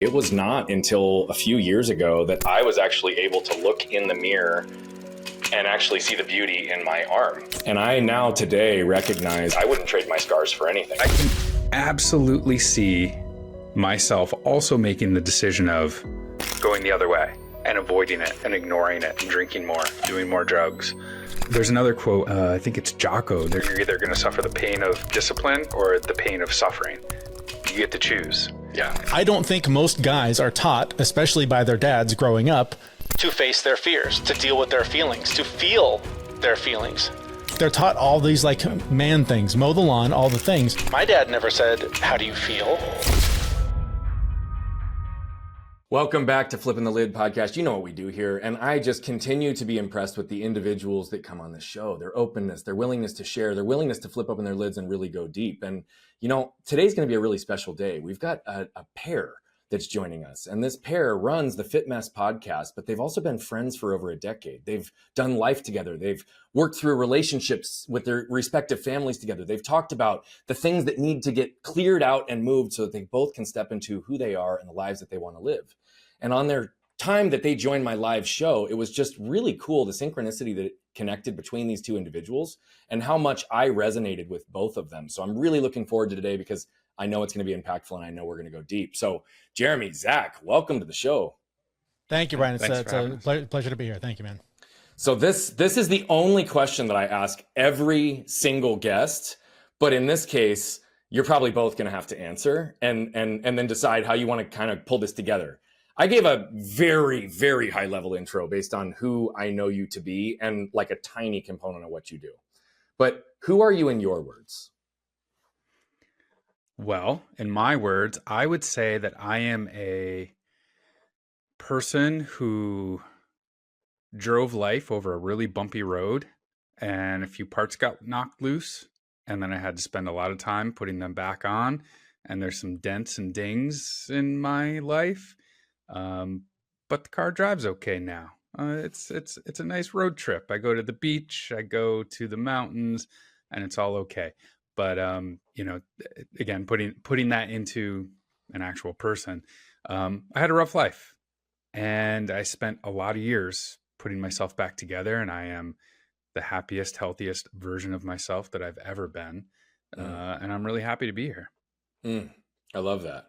It was not until a few years ago that I was actually able to look in the mirror and actually see the beauty in my arm. And I now today recognize I wouldn't trade my scars for anything. I can absolutely see myself also making the decision of going the other way and avoiding it and ignoring it and drinking more, doing more drugs. There's another quote, I think it's Jocko. You're either going to suffer the pain of discipline or the pain of suffering. You get to choose. Yeah. I don't think most guys are taught, especially by their dads growing up, to face their fears, to deal with their feelings, to feel their feelings. They're taught all these like man things, mow the lawn, all the things. My dad never said, "How do you feel?" Welcome back to Flipping the Lid podcast. You know what we do here. And I just continue to be impressed with the individuals that come on the show, their openness, their willingness to share, their willingness to flip open their lids and really go deep. And, you know, today's going to be a really special day. We've got a pair that's joining us. And this pair runs the Fit Mess podcast, but they've also been friends for over a decade. They've done life together. They've worked through relationships with their respective families together. They've talked about the things that need to get cleared out and moved so that they both can step into who they are and the lives that they want to live. And on their time that they joined my live show, it was just really cool, the synchronicity that connected between these two individuals and how much I resonated with both of them. So I'm really looking forward to today because I know it's going to be impactful and I know we're going to go deep. So Jeremy, Zach, welcome to the show. Thank you, Brian. It's a pleasure to be here. Thank you, man. So this is the only question that I ask every single guest, but in this case, you're probably both going to have to answer and then decide how you want to kind of pull this together. I gave a very, very high level intro based on who I know you to be and like a tiny component of what you do. But who are you in your words? Well, in my words, I would say that I am a person who drove life over a really bumpy road and a few parts got knocked loose. And then I had to spend a lot of time putting them back on. And there's some dents and dings in my life. But the car drives okay now. It's a nice road trip. I go to the beach, I go to the mountains, and it's all okay. But you know, again, putting that into an actual person, I had a rough life, and I spent a lot of years putting myself back together, and I am the happiest, healthiest version of myself that I've ever been, and I'm really happy to be here. I love that.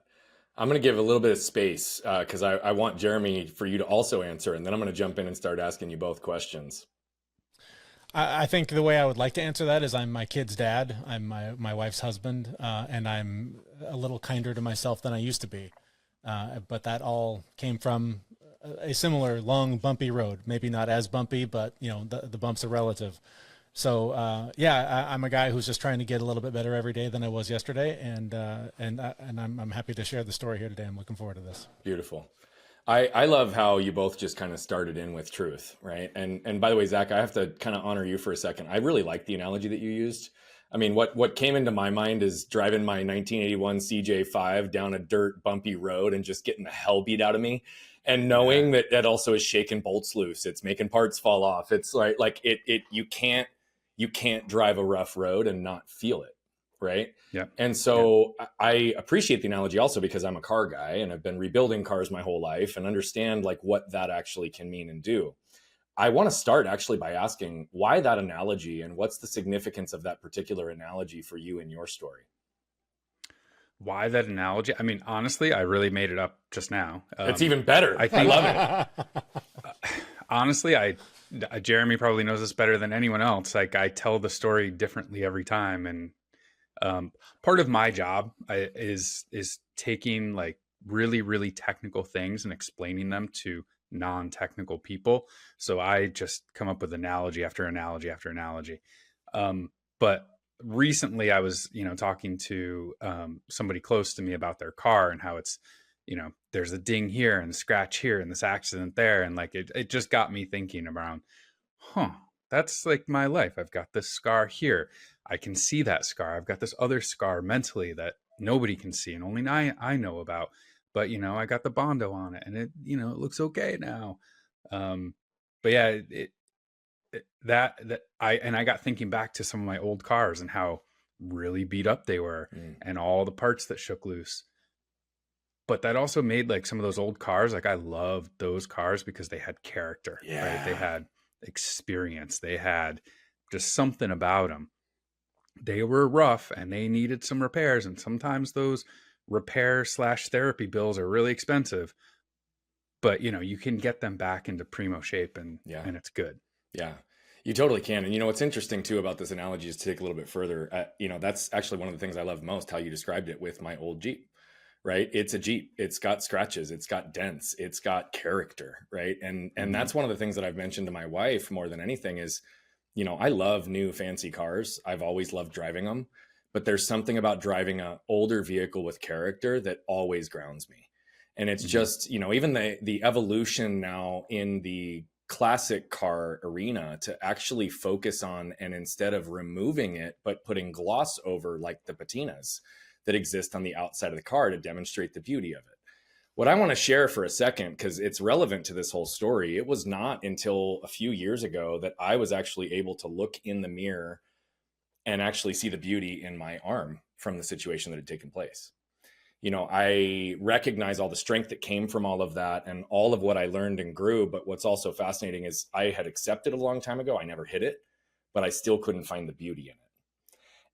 I'm going to give a little bit of space because I want Jeremy for you to also answer, and then I'm going to jump in and start asking you both questions. I think the way I would like to answer that is I'm my kid's dad. I'm my wife's husband, and I'm a little kinder to myself than I used to be. But that all came from a similar long, bumpy road. Maybe not as bumpy, but you know the bumps are relative. So I'm a guy who's just trying to get a little bit better every day than I was yesterday, and I'm happy to share the story here today. I'm looking forward to this. Beautiful. I love how you both just kind of started in with truth, right? And by the way, Zach, I have to kind of honor you for a second. I really like the analogy that you used. I mean, what came into my mind is driving my 1981 CJ5 down a dirt bumpy road and just getting the hell beat out of me. And knowing that also is shaking bolts loose. It's making parts fall off. It's like you can't drive a rough road and not feel it. Right. Yeah. And so I appreciate the analogy also because I'm a car guy and I've been rebuilding cars my whole life and understand like what that actually can mean and do. I want to start actually by asking why that analogy and what's the significance of that particular analogy for you in your story? Why that analogy? I mean, honestly, I really made it up just now. It's even better. I love it. Honestly, Jeremy probably knows this better than anyone else. Like I tell the story differently every time. And part of my job is taking like really, really technical things and explaining them to non-technical people. So I just come up with analogy after analogy after analogy. But recently I was, talking to somebody close to me about their car and how it's, there's a ding here and a scratch here and this accident there. And like, it just got me thinking around, that's like my life. I've got this scar here. I can see that scar. I've got this other scar mentally that nobody can see and only I know about. But, I got the Bondo on it and it looks okay now. But yeah, I got thinking back to some of my old cars and how really beat up they were and all the parts that shook loose. But that also made like some of those old cars, like I loved those cars because they had character, right? They Yeah. had experience. They had just something about them. They were rough and they needed some repairs. And sometimes those repair/therapy bills are really expensive, but you know, you can get them back into primo shape and Yeah. it's good. Yeah, you totally can. And you know, what's interesting too about this analogy is to take a little bit further. You know, that's actually one of the things I love most, how you described it with my old Jeep, right? It's a Jeep. It's got scratches. It's got dents. It's got character, right? And that's one of the things that I've mentioned to my wife more than anything is, you know, I love new fancy cars. I've always loved driving them, but there's something about driving an older vehicle with character that always grounds me. And it's just, you know, even the evolution now in the classic car arena to actually focus on, and instead of removing it, but putting gloss over like the patinas that exist on the outside of the car to demonstrate the beauty of it. What I want to share for a second, because it's relevant to this whole story, it was not until a few years ago that I was actually able to look in the mirror and actually see the beauty in my arm from the situation that had taken place. You know, I recognize all the strength that came from all of that and all of what I learned and grew. But what's also fascinating is I had accepted a long time ago. I never hit it, but I still couldn't find the beauty in it.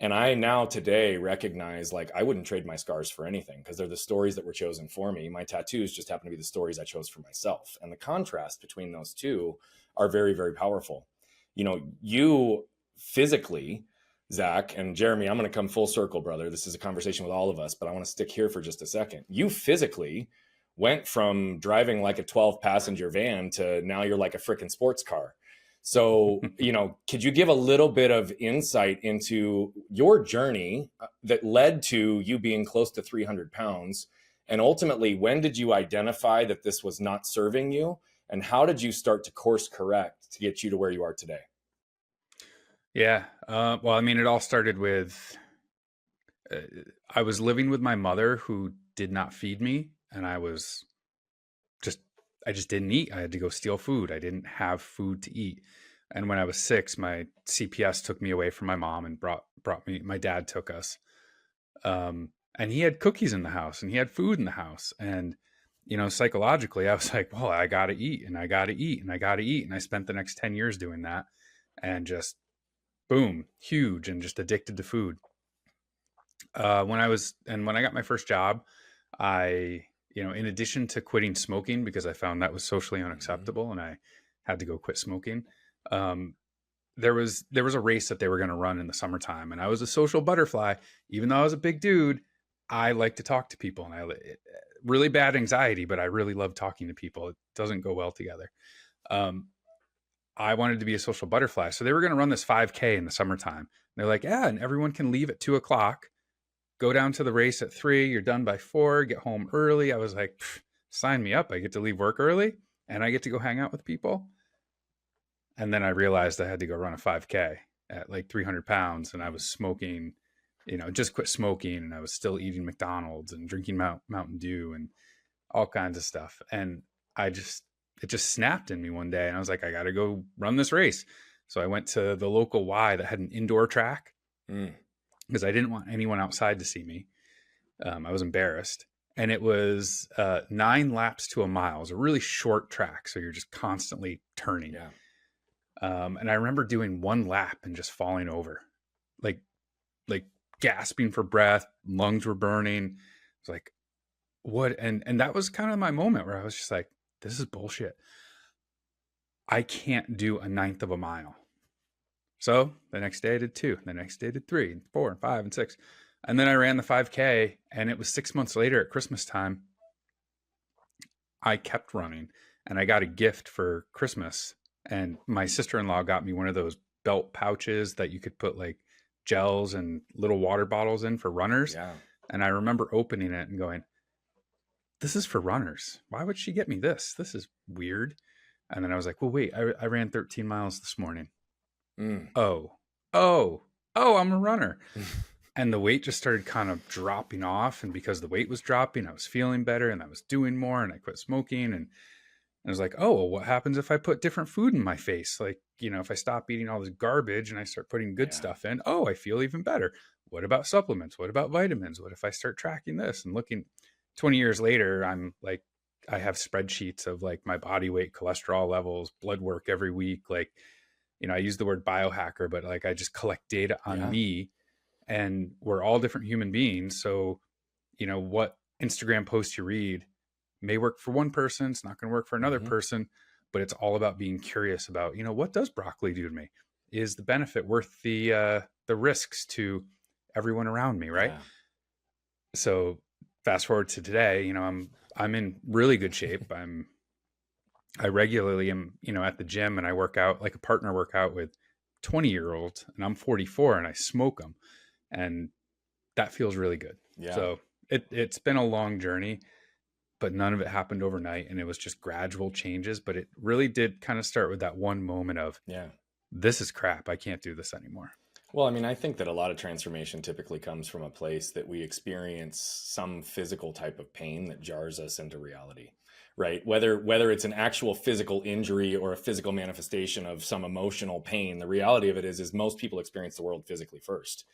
And I now today recognize, like, I wouldn't trade my scars for anything because they're the stories that were chosen for me. My tattoos just happen to be the stories I chose for myself. And the contrast between those two are very, very powerful. You know, you physically, Zach and Jeremy, I'm going to come full circle, brother. This is a conversation with all of us, but I want to stick here for just a second. You physically went from driving like a 12 passenger van to now you're like a freaking sports car. So, you know, could you give a little bit of insight into your journey that led to you being close to 300 pounds? And ultimately, when did you identify that this was not serving you? And how did you start to course correct to get you to where you are today? Yeah. Well, I mean, it all started with I was living with my mother who did not feed me, and I just didn't eat. I had to go steal food. I didn't have food to eat. And when I was 6, my CPS took me away from my mom and brought me. My dad took us, and he had cookies in the house, and he had food in the house, and you know, psychologically, I was like, well, I got to eat, and I got to eat, and I got to eat, and I spent the next 10 years doing that, and just boom, huge, and just addicted to food. When I got my first job, I, you know, in addition to quitting smoking because I found that was socially unacceptable and I had to go quit smoking, um, there was a race that they were going to run in the summertime, and I was a social butterfly. Even though I was a big dude, I like to talk to people, and really bad anxiety, but I really love talking to people. It doesn't go well together. Um, I wanted to be a social butterfly, so they were going to run this 5K in the summertime. And they're like, yeah, and everyone can leave at 2:00. Go down to the race at 3, you're done by 4, get home early. I was like, sign me up. I get to leave work early and I get to go hang out with people. And then I realized I had to go run a 5K at like 300 pounds, and I was smoking, you know, just quit smoking, and I was still eating McDonald's and drinking Mountain Dew and all kinds of stuff. And it just snapped in me one day, and I was like, I got to go run this race. So I went to the local Y that had an indoor track. Because I didn't want anyone outside to see me. I was embarrassed. And it was 9 laps to a mile. It was a really short track, so you're just constantly turning. Yeah. And I remember doing 1 lap and just falling over, like gasping for breath, lungs were burning. It's like, what? And that was kind of my moment where I was just like, this is bullshit. I can't do 1/9 of a mile. So the next day I did 2, the next day I did 3 and 4 and 5 and 6. And then I ran the 5K, and it was 6 months later at Christmas time. I kept running, and I got a gift for Christmas. And my sister-in-law got me one of those belt pouches that you could put like gels and little water bottles in for runners. Yeah. And I remember opening it and going, this is for runners. Why would she get me this? This is weird. And then I was like, well, wait, I ran 13 miles this morning. Oh, I'm a runner. And the weight just started kind of dropping off. And because the weight was dropping, I was feeling better and I was doing more, and I quit smoking. And I was like, oh, well, what happens if I put different food in my face? Like, you know, if I stop eating all this garbage and I start putting good stuff in, I feel even better. What about supplements? What about vitamins? What if I start tracking this and looking? 20 years later, I'm like, I have spreadsheets of like my body weight, cholesterol levels, blood work every week. Like, you know, I use the word biohacker, but like I just collect data on me, and we're all different human beings. So, you know, what Instagram post you read may work for one person. It's not going to work for another person, but it's all about being curious about, you know, what does broccoli do to me? Is the benefit worth the risks to everyone around me? Right. So fast forward to today, you know, I'm in really good shape. I regularly am, you know, at the gym, and I work out like a partner workout with 20-year-olds, and I'm 44 and I smoke them, and that feels really good. Yeah. So it's been a long journey, but none of it happened overnight, and it was just gradual changes, but it really did kind of start with that one moment of, this is crap. I can't do this anymore. Well, I mean, I think that a lot of transformation typically comes from a place that we experience some physical type of pain that jars us into reality, right? Whether it's an actual physical injury or a physical manifestation of some emotional pain, the reality of it is most people experience the world physically first.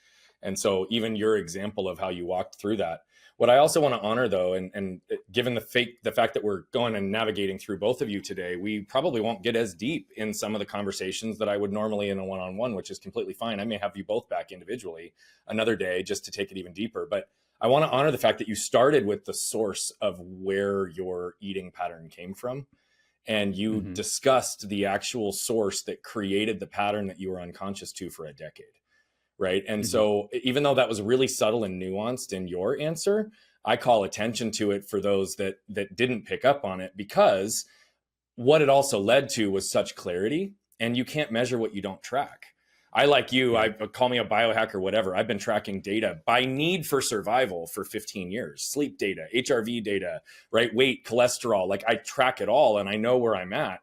And so even your example of how you walked through that, what I also want to honor though, and given the fact that we're going and navigating through both of you today, we probably won't get as deep in some of the conversations that I would normally in a one-on-one, which is completely fine. I may have you both back individually another day just to take it even deeper. But I want to honor the fact that you started with the source of where your eating pattern came from. And you discussed the actual source that created the pattern that you were unconscious to for a decade. Right. And so even though that was really subtle and nuanced in your answer, I call attention to it for those that didn't pick up on it, because what it also led to was such clarity, and you can't measure what you don't track. I, like you, I call me a biohacker, whatever. I've been tracking data by need for survival for 15 years, sleep data, HRV data, right? Weight, cholesterol, like I track it all and I know where I'm at.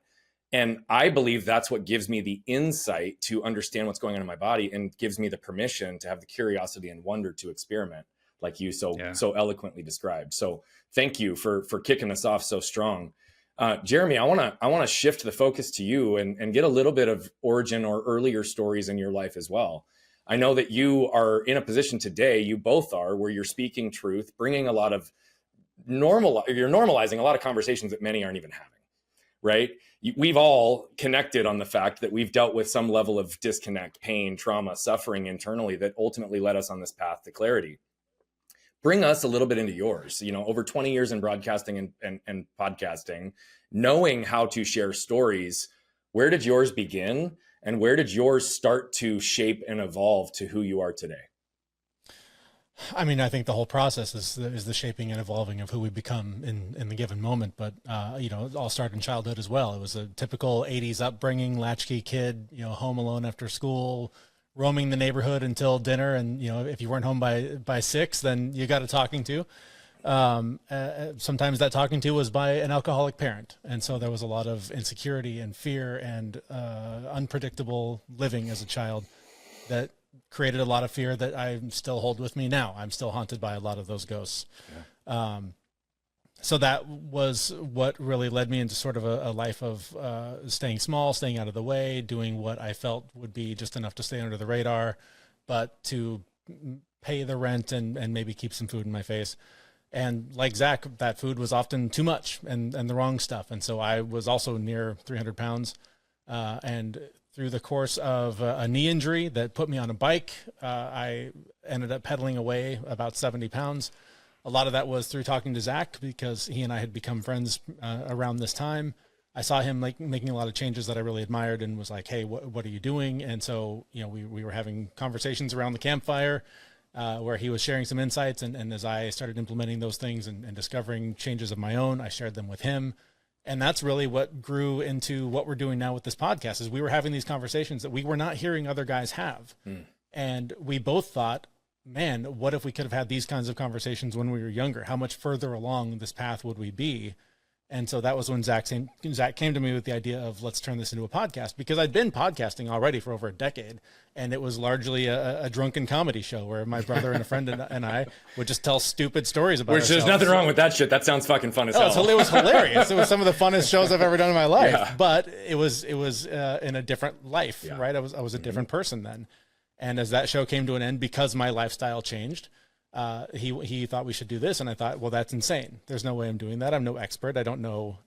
And I believe that's what gives me the insight to understand what's going on in my body, and gives me the permission to have the curiosity and wonder to experiment, like you so eloquently described. So thank you for kicking us off so strong. Jeremy, I want to shift the focus to you and get a little bit of origin or earlier stories in your life as well. I know that you are in a position today, you both are, where you're speaking truth, bringing a lot of you're normalizing a lot of conversations that many aren't even having. Right? We've all connected on the fact that we've dealt with some level of disconnect, pain, trauma, suffering internally that ultimately led us on this path to clarity. Bring us a little bit into yours, you know, over 20 years in broadcasting and podcasting, knowing how to share stories. Where did yours begin, and where did yours start to shape and evolve to who you are today? I mean, I think the whole process is the shaping and evolving of who we become in the given moment. But, you know, it all started in childhood as well. It was a typical 80s upbringing, latchkey kid, you know, home alone after school, roaming the neighborhood until dinner. And, you know, if you weren't home by 6, then you got a talking to. Sometimes that talking to was by an alcoholic parent. And so there was a lot of insecurity and fear and unpredictable living as a child that created a lot of fear that I still hold with me now. I'm still haunted by a lot of those ghosts. So that was what really led me into sort of a life of staying small, staying out of the way, doing what I felt would be just enough to stay under the radar, but to pay the rent and maybe keep some food in my face. And like Zach, that food was often too much and the wrong stuff. And so I was also near 300 pounds. And through the course of a knee injury that put me on a bike, I ended up pedaling away about 70 pounds. A lot of that was through talking to Zach, because he and I had become friends around this time. I saw him making a lot of changes that I really admired, and was like, hey, what are you doing? And so, you know, we were having conversations around the campfire where he was sharing some insights. And as I started implementing those things and discovering changes of my own, I shared them with him. And that's really what grew into what we're doing now with this podcast, is we were having these conversations that we were not hearing other guys have. And we both thought, man, what if we could have had these kinds of conversations when we were younger? How much further along this path would we be? And so that was when Zach came to me with the idea of, let's turn this into a podcast, because I'd been podcasting already for over a decade, and it was largely a drunken comedy show where my brother and a friend and I would just tell stupid stories about ourselves. There's nothing wrong with that shit. That sounds fucking fun as hell. So it was hilarious. It was some of the funnest shows I've ever done in my life, but it was in a different life, right? I was a different person then. And as that show came to an end, because my lifestyle changed, he thought we should do this. And I thought, well, that's insane. There's no way I'm doing that. I'm no expert. I don't know,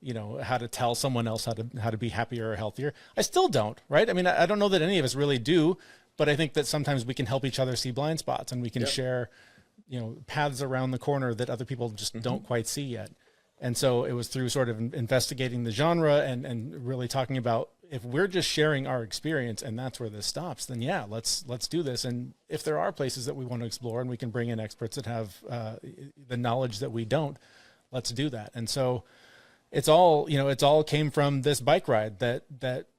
how to tell someone else how to be happier or healthier. I still don't, right? I mean, I don't know that any of us really do, but I think that sometimes we can help each other see blind spots, and we can share, paths around the corner that other people just don't quite see yet. And so it was through sort of investigating the genre and really talking about, if we're just sharing our experience and that's where this stops, then yeah, let's do this. And if there are places that we want to explore and we can bring in experts that have the knowledge that we don't, let's do that. And so it's all came from this bike ride that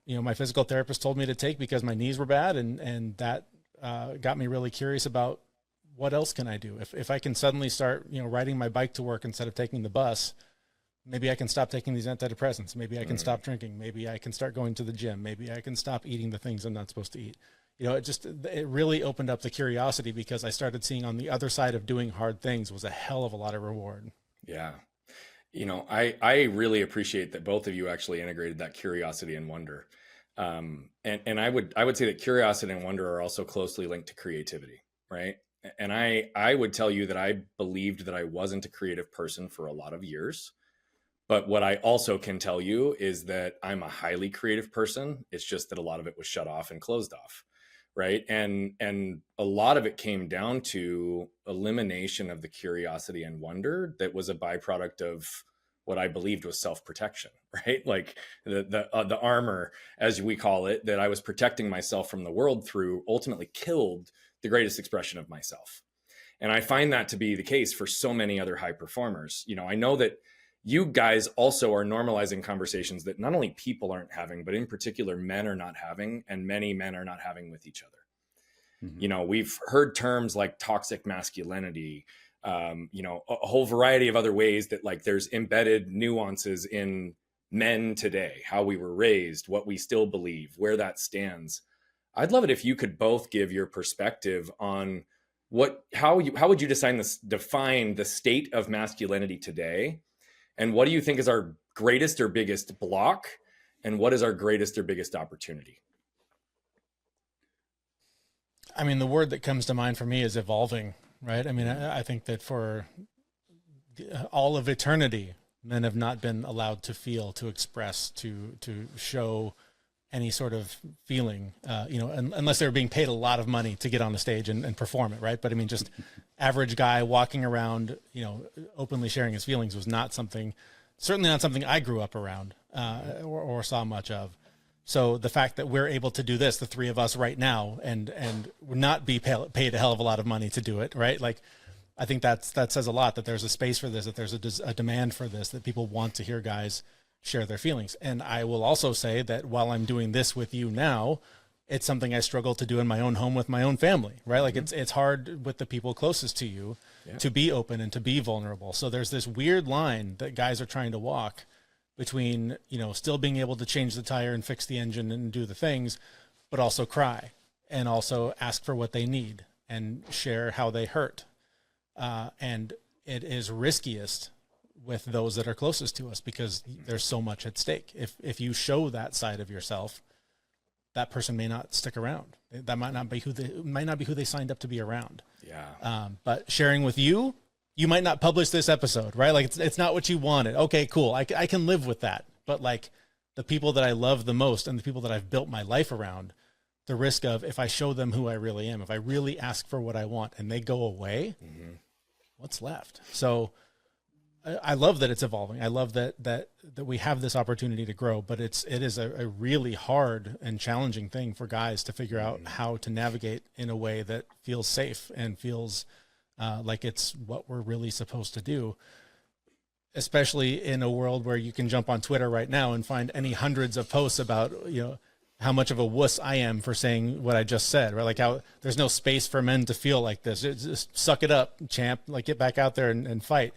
my physical therapist told me to take because my knees were bad. And that got me really curious about what else can I do? If I can suddenly start, riding my bike to work instead of taking the bus, maybe I can stop taking these antidepressants. Maybe I can stop drinking. Maybe I can start going to the gym. Maybe I can stop eating the things I'm not supposed to eat. It really opened up the curiosity, because I started seeing on the other side of doing hard things was a hell of a lot of reward. Yeah. I really appreciate that both of you actually integrated that curiosity and wonder. And I would say that curiosity and wonder are also closely linked to creativity, right? And I would tell you that I believed that I wasn't a creative person for a lot of years. But what I also can tell you is that I'm a highly creative person. It's just that a lot of it was shut off and closed off, right? And a lot of it came down to elimination of the curiosity and wonder that was a byproduct of what I believed was self-protection, right? Like the armor, as we call it, that I was protecting myself from the world through, ultimately killed the greatest expression of myself. And I find that to be the case for so many other high performers. I know that you guys also are normalizing conversations that not only people aren't having, but in particular men are not having, and many men are not having with each other. Mm-hmm. We've heard terms like toxic masculinity, a whole variety of other ways that, like, there's embedded nuances in men today, how we were raised, what we still believe, where that stands. I'd love it if you could both give your perspective on how would you define the state of masculinity today? And what do you think is our greatest or biggest block? And what is our greatest or biggest opportunity? I mean, the word that comes to mind for me is evolving, right? I mean, I think that for all of eternity, men have not been allowed to feel, to express, to show any sort of feeling, unless they were being paid a lot of money to get on the stage and perform it, right? But I mean, just average guy walking around, openly sharing his feelings was certainly not something I grew up around or saw much of. So the fact that we're able to do this, the three of us right now, and not be paid a hell of a lot of money to do it, right? Like, I think that says a lot, that there's a space for this, that there's a demand for this, that people want to hear guys share their feelings. And I will also say that while I'm doing this with you now, it's something I struggle to do in my own home with my own family, right? Like, it's hard with the people closest to you to be open and to be vulnerable. So there's this weird line that guys are trying to walk between, still being able to change the tire and fix the engine and do the things, but also cry and also ask for what they need and share how they hurt. And it is riskiest with those that are closest to us, because there's so much at stake. If you show that side of yourself, that person may not stick around. That might not be who they signed up to be around. Yeah. But sharing with you, you might not publish this episode, right? Like, it's not what you wanted. Okay, cool. I can live with that. But like, the people that I love the most and the people that I've built my life around, the risk of, if I show them who I really am, if I really ask for what I want and they go away, what's left? So I love that it's evolving. I love that we have this opportunity to grow, but it is a really hard and challenging thing for guys to figure out how to navigate in a way that feels safe and feels like it's what we're really supposed to do, especially in a world where you can jump on Twitter right now and find any hundreds of posts about, how much of a wuss I am for saying what I just said, right? Like, how there's no space for men to feel like this. Just suck it up, champ. Like, get back out there and fight.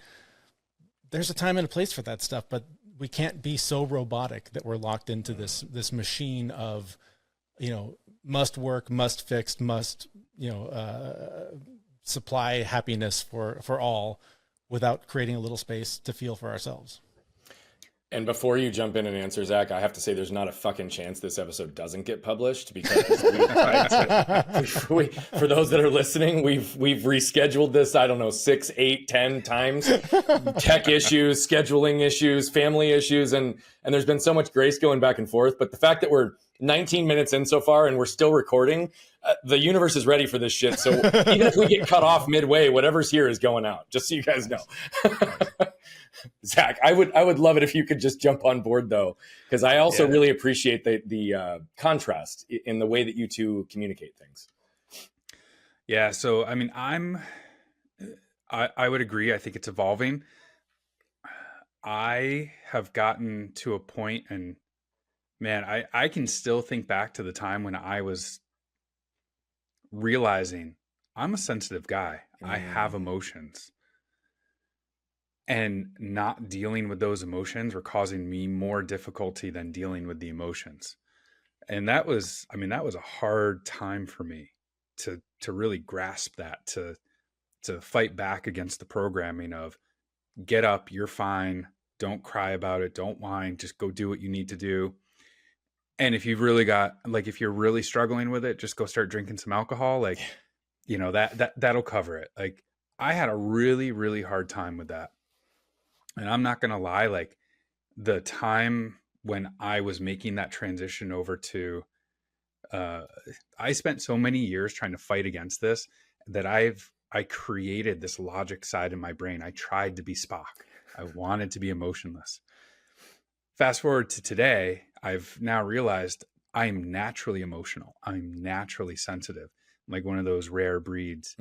There's a time and a place for that stuff, but we can't be so robotic that we're locked into this machine of, must work, must fix, must, supply happiness for all, without creating a little space to feel for ourselves. And before you jump in and answer, Zach, I have to say there's not a fucking chance this episode doesn't get published, because for those that are listening, we've rescheduled this, I don't know, 6, 8, 10 times. Tech issues, scheduling issues, family issues, and there's been so much grace going back and forth. But the fact that we're 19 minutes in so far and we're still recording, the universe is ready for this shit. So even if we get cut off midway, whatever's here is going out, just so you guys know. Zach, I would love it if you could just jump on board, though, because I also really appreciate the contrast in the way that you two communicate things. Yeah. So, I mean, I would agree. I think it's evolving. I have gotten to a point, and man, I can still think back to the time when I was realizing I'm a sensitive guy. I have emotions. And not dealing with those emotions were causing me more difficulty than dealing with the emotions. And that was a hard time for me to really grasp that, to fight back against the programming of get up, you're fine, don't cry about it, don't whine, just go do what you need to do. And if you've really got, like, if you're really struggling with it, just go start drinking some alcohol. Like, you know, that'll cover it. Like, I had a really, really hard time with that. And I'm not going to lie, like, the time when I was making that transition over to, I spent so many years trying to fight against this that I created this logic side in my brain. I tried to be Spock. I wanted to be emotionless. Fast forward to today, I've now realized I'm naturally emotional. I'm naturally sensitive. I'm like one of those rare breeds.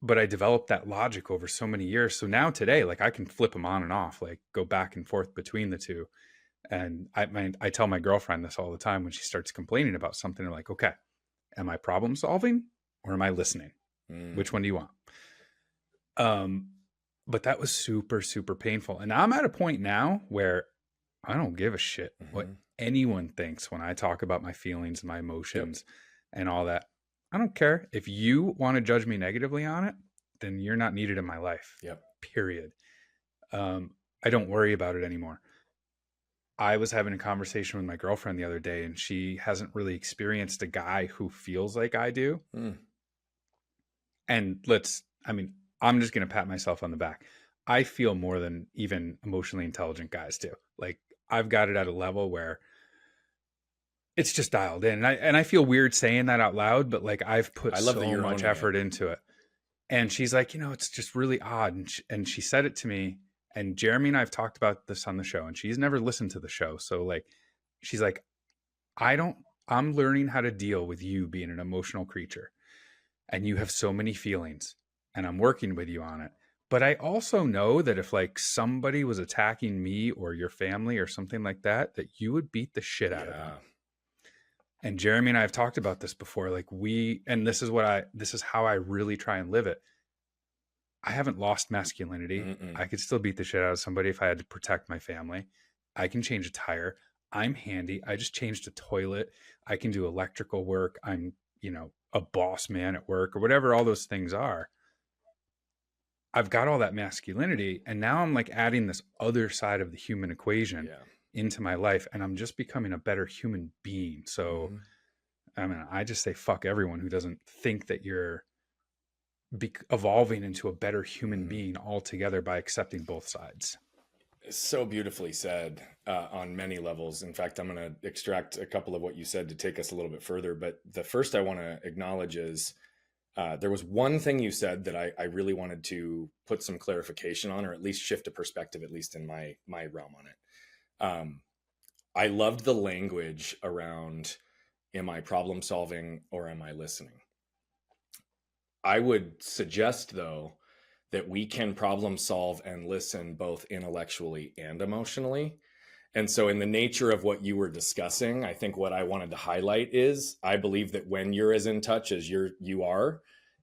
But I developed that logic over so many years. So now today, like, I can flip them on and off, like go back and forth between the two. And I tell my girlfriend this all the time when she starts complaining about something. I'm like, okay, am I problem solving or am I listening? Which one do you want? But that was super, super painful. And I'm at a point now where I don't give a shit what anyone thinks when I talk about my feelings and my emotions and all that. I don't care. If you want to judge me negatively on it, then you're not needed in my life. Period. I don't worry about it anymore. I was having a conversation with my girlfriend the other day, and she hasn't really experienced a guy who feels like I do. And I'm just going to pat myself on the back. I feel more than even emotionally intelligent guys do. Like, I've got it at a level where it's just dialed in. And I feel weird saying that out loud, but like, I've put so much effort into it. And she's like, you know, it's just really odd. And she said it to me, and Jeremy and I have talked about this on the show, and she's never listened to the show. So like, she's like, I'm learning how to deal with you being an emotional creature, and you have so many feelings, and I'm working with you on it. But I also know that if like somebody was attacking me or your family or something like that, that you would beat the shit out of them. And Jeremy and I have talked about this before. Like, this is how I really try and live it. I haven't lost masculinity. I could still beat the shit out of somebody if I had to protect my family. I can change a tire. I'm handy. I just changed a toilet. I can do electrical work. I'm, you know, a boss man at work or whatever all those things are. I've got all that masculinity, and now I'm like adding this other side of the human equation into my life, and I'm just becoming a better human being. So, I mean, I just say fuck everyone who doesn't think that you're evolving into a better human being altogether by accepting both sides. So beautifully said on many levels. In fact, I'm going to extract a couple of what you said to take us a little bit further. But the first I want to acknowledge is there was one thing you said that I really wanted to put some clarification on, or at least shift a perspective, at least in my realm on it. I loved the language around, am I problem solving or am I listening? I would suggest, though, that we can problem solve and listen both intellectually and emotionally. And so in the nature of what you were discussing, I think what I wanted to highlight is I believe that when you're as in touch as you are,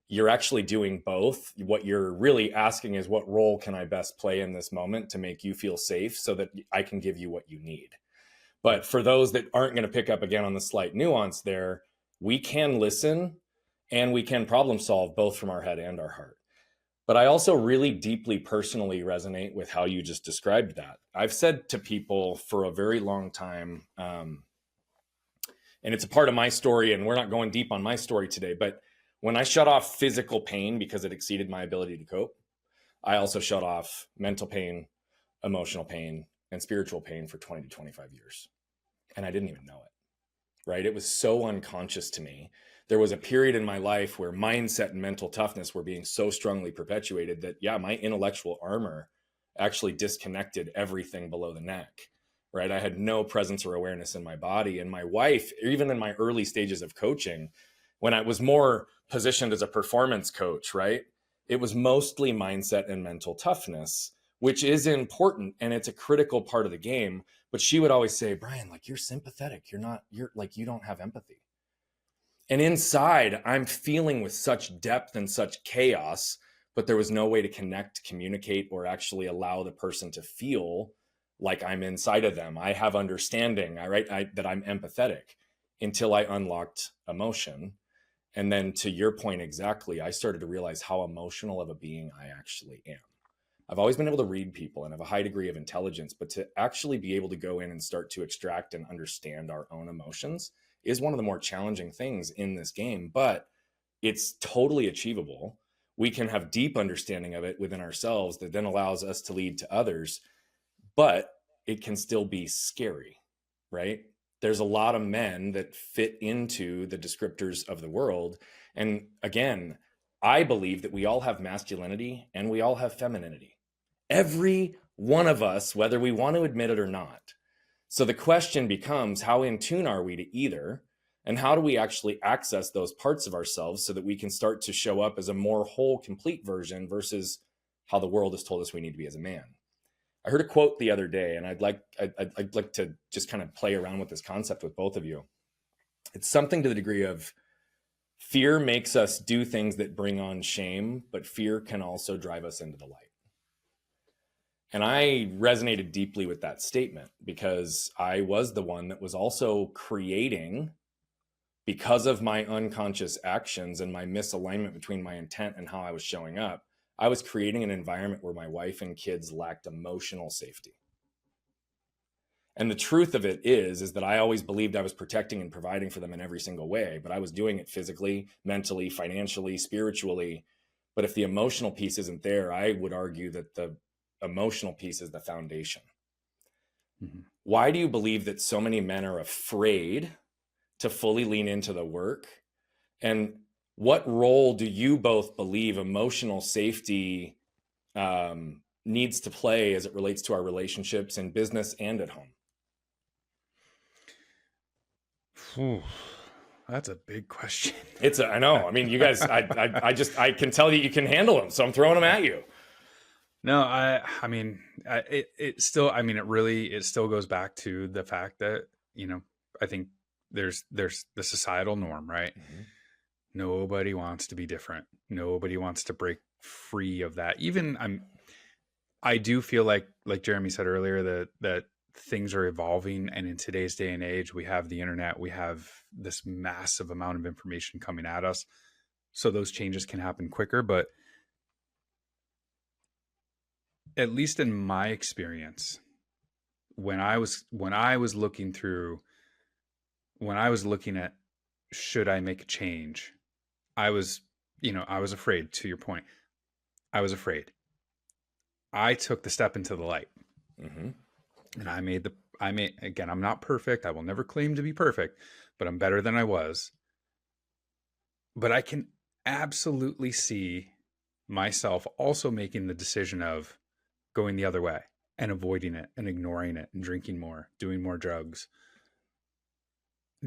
you're actually doing both. What you're really asking is, what role can I best play in this moment to make you feel safe so that I can give you what you need? But for those that aren't going to pick up again on the slight nuance there, we can listen and we can problem solve both from our head and our heart. But I also really deeply personally resonate with how you just described that. I've said to people for a very long time, and it's a part of my story, and we're not going deep on my story today, but when I shut off physical pain because it exceeded my ability to cope, I also shut off mental pain, emotional pain, and spiritual pain for 20 to 25 years. And I didn't even know it, right? It was so unconscious to me. There was a period in my life where mindset and mental toughness were being so strongly perpetuated that, yeah, my intellectual armor actually disconnected everything below the neck, right? I had no presence or awareness in my body. And my wife, even in my early stages of coaching, when I was more positioned as a performance coach, right? It was mostly mindset and mental toughness, which is important. And it's a critical part of the game. But she would always say, Brian, like, you're sympathetic. You're like, you don't have empathy. And inside, I'm feeling with such depth and such chaos, but there was no way to connect, communicate, or actually allow the person to feel like I'm inside of them. I have understanding, that I'm empathetic until I unlocked emotion. And then to your point exactly, I started to realize how emotional of a being I actually am. I've always been able to read people and have a high degree of intelligence, but to actually be able to go in and start to extract and understand our own emotions is one of the more challenging things in this game, but it's totally achievable. We can have deep understanding of it within ourselves that then allows us to lead to others, but it can still be scary, right? There's a lot of men that fit into the descriptors of the world. And again, I believe that we all have masculinity and we all have femininity. Every one of us, whether we want to admit it or not. So the question becomes, how in tune are we to either? And how do we actually access those parts of ourselves so that we can start to show up as a more whole, complete version versus how the world has told us we need to be as a man? I heard a quote the other day, and I'd like to just kind of play around with this concept with both of you. It's something to the degree of, fear makes us do things that bring on shame, but fear can also drive us into the light. And I resonated deeply with that statement because I was the one that was also creating, because of my unconscious actions and my misalignment between my intent and how I was showing up, I was creating an environment where my wife and kids lacked emotional safety. And the truth of it is that I always believed I was protecting and providing for them in every single way, but I was doing it physically, mentally, financially, spiritually. But if the emotional piece isn't there, I would argue that the emotional piece is the foundation. Mm-hmm. Why do you believe that so many men are afraid to fully lean into the work? And what role do you both believe emotional safety needs to play as it relates to our relationships in business and at home? Ooh, that's a big question. I know. I mean, you guys, I can tell that you can handle them, so I'm throwing them at you. No, it still goes back to the fact that, I think there's the societal norm, right? Mm-hmm. Nobody wants to be different. Nobody wants to break free of that. I do feel like Jeremy said earlier, that things are evolving, and in today's day and age, we have the internet, we have this massive amount of information coming at us, so those changes can happen quicker. But at least in my experience, when I was looking at, should I make a change, I was afraid. To your point, I was afraid. I took the step into the light. Mm-hmm. And again, I'm not perfect. I will never claim to be perfect, but I'm better than I was. But I can absolutely see myself also making the decision of going the other way and avoiding it and ignoring it and drinking more, doing more drugs.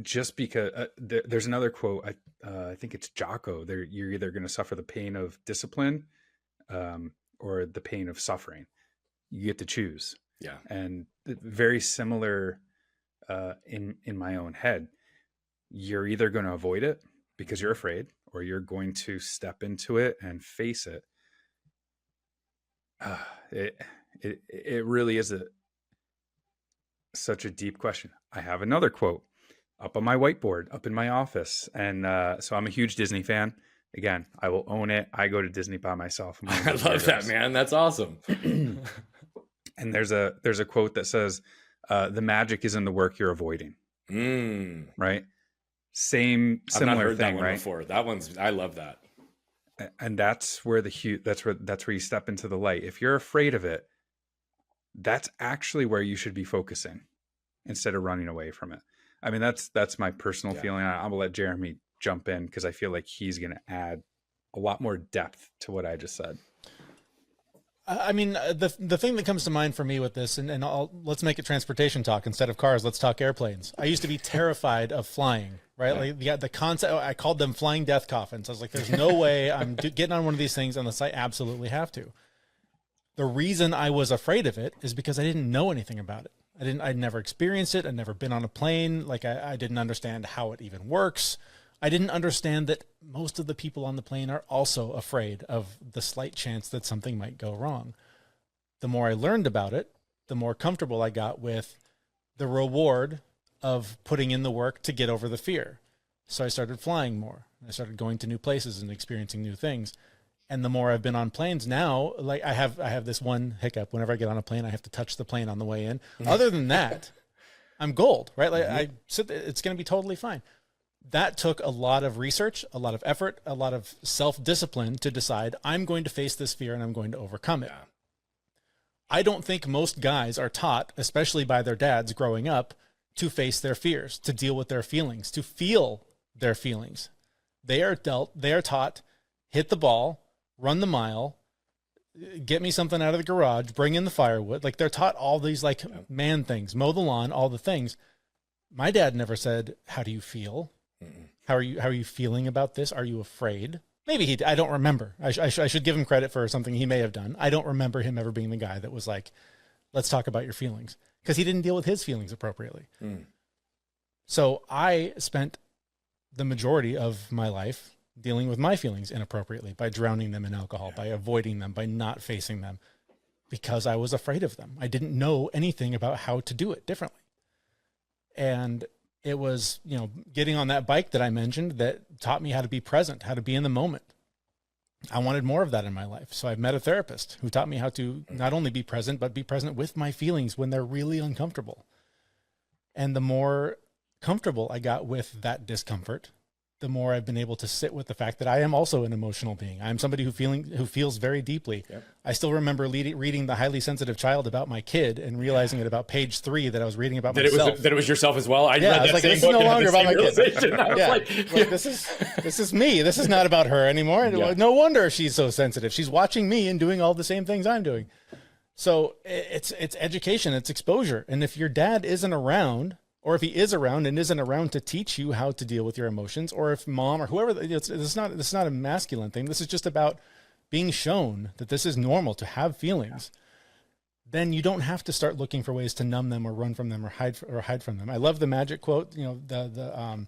Just because there's another quote, I think it's Jocko. You're either going to suffer the pain of discipline or the pain of suffering. You get to choose. Yeah. And very similar in my own head. You're either going to avoid it because you're afraid, or you're going to step into it and face it. It really is such a deep question. I have another quote up on my whiteboard, up in my office. And so I'm a huge Disney fan. Again, I will own it. I go to Disney by myself. I love that, man. That's awesome. And there's a quote that says, the magic is in the work you're avoiding. Right? Similar I've not heard thing, that one right? before. That one's, I love that. And that's where that's where you step into the light. If you're afraid of it, that's actually where you should be focusing instead of running away from it. I mean, that's my personal feeling. I'm gonna let Jeremy jump in because I feel like he's gonna add a lot more depth to what I just said. I mean, the thing that comes to mind for me with this, and let's make it transportation talk instead of cars. Let's talk airplanes. I used to be terrified of flying, right? Like the concept, I called them flying death coffins. I was like, there's no way I'm getting on one of these things unless I absolutely have to. The reason I was afraid of it is because I didn't know anything about it. I'd never experienced it. I'd never been on a plane. Like I didn't understand how it even works. I didn't understand that most of the people on the plane are also afraid of the slight chance that something might go wrong. The more I learned about it, the more comfortable I got with the reward of putting in the work to get over the fear. So I started flying more. I started going to new places and experiencing new things. And the more I've been on planes now, like I have this one hiccup. Whenever I get on a plane, I have to touch the plane on the way in. Other than that, I'm gold, right? Like I sit, it's going to be totally fine. That took a lot of research, a lot of effort, a lot of self-discipline to decide I'm going to face this fear and I'm going to overcome it. I don't think most guys are taught, especially by their dads growing up, to face their fears, to deal with their feelings, to feel their feelings. They are taught, hit the ball, run the mile, get me something out of the garage, bring in the firewood. Like they're taught all these like man things, mow the lawn, all the things. My dad never said, how do you feel? How are you feeling about this? Are you afraid? Maybe I don't remember. I should give him credit for something he may have done. I don't remember him ever being the guy that was like, let's talk about your feelings, because he didn't deal with his feelings appropriately. So I spent the majority of my life dealing with my feelings inappropriately by drowning them in alcohol, by avoiding them, by not facing them, because I was afraid of them. I didn't know anything about how to do it differently. And it was, getting on that bike that I mentioned that taught me how to be present, how to be in the moment. I wanted more of that in my life. So I've met a therapist who taught me how to not only be present, but be present with my feelings when they're really uncomfortable. And the more comfortable I got with that discomfort, the more I've been able to sit with the fact that I am also an emotional being. I'm somebody who feels very deeply. Yep. I still remember reading The Highly Sensitive Child about my kid and realizing at about page 3 that I was reading about myself. That it was yourself as well. I was like, this is no longer about my kid. This is me. This is not about her anymore. Yeah. No wonder she's so sensitive. She's watching me and doing all the same things I'm doing. So it's education, it's exposure. And if your dad isn't around, or if he is around and isn't around to teach you how to deal with your emotions, or if mom or whoever, it's not a masculine thing. This is just about being shown that this is normal to have feelings. Then you don't have to start looking for ways to numb them or run from them or hide from them. I love the magic quote, the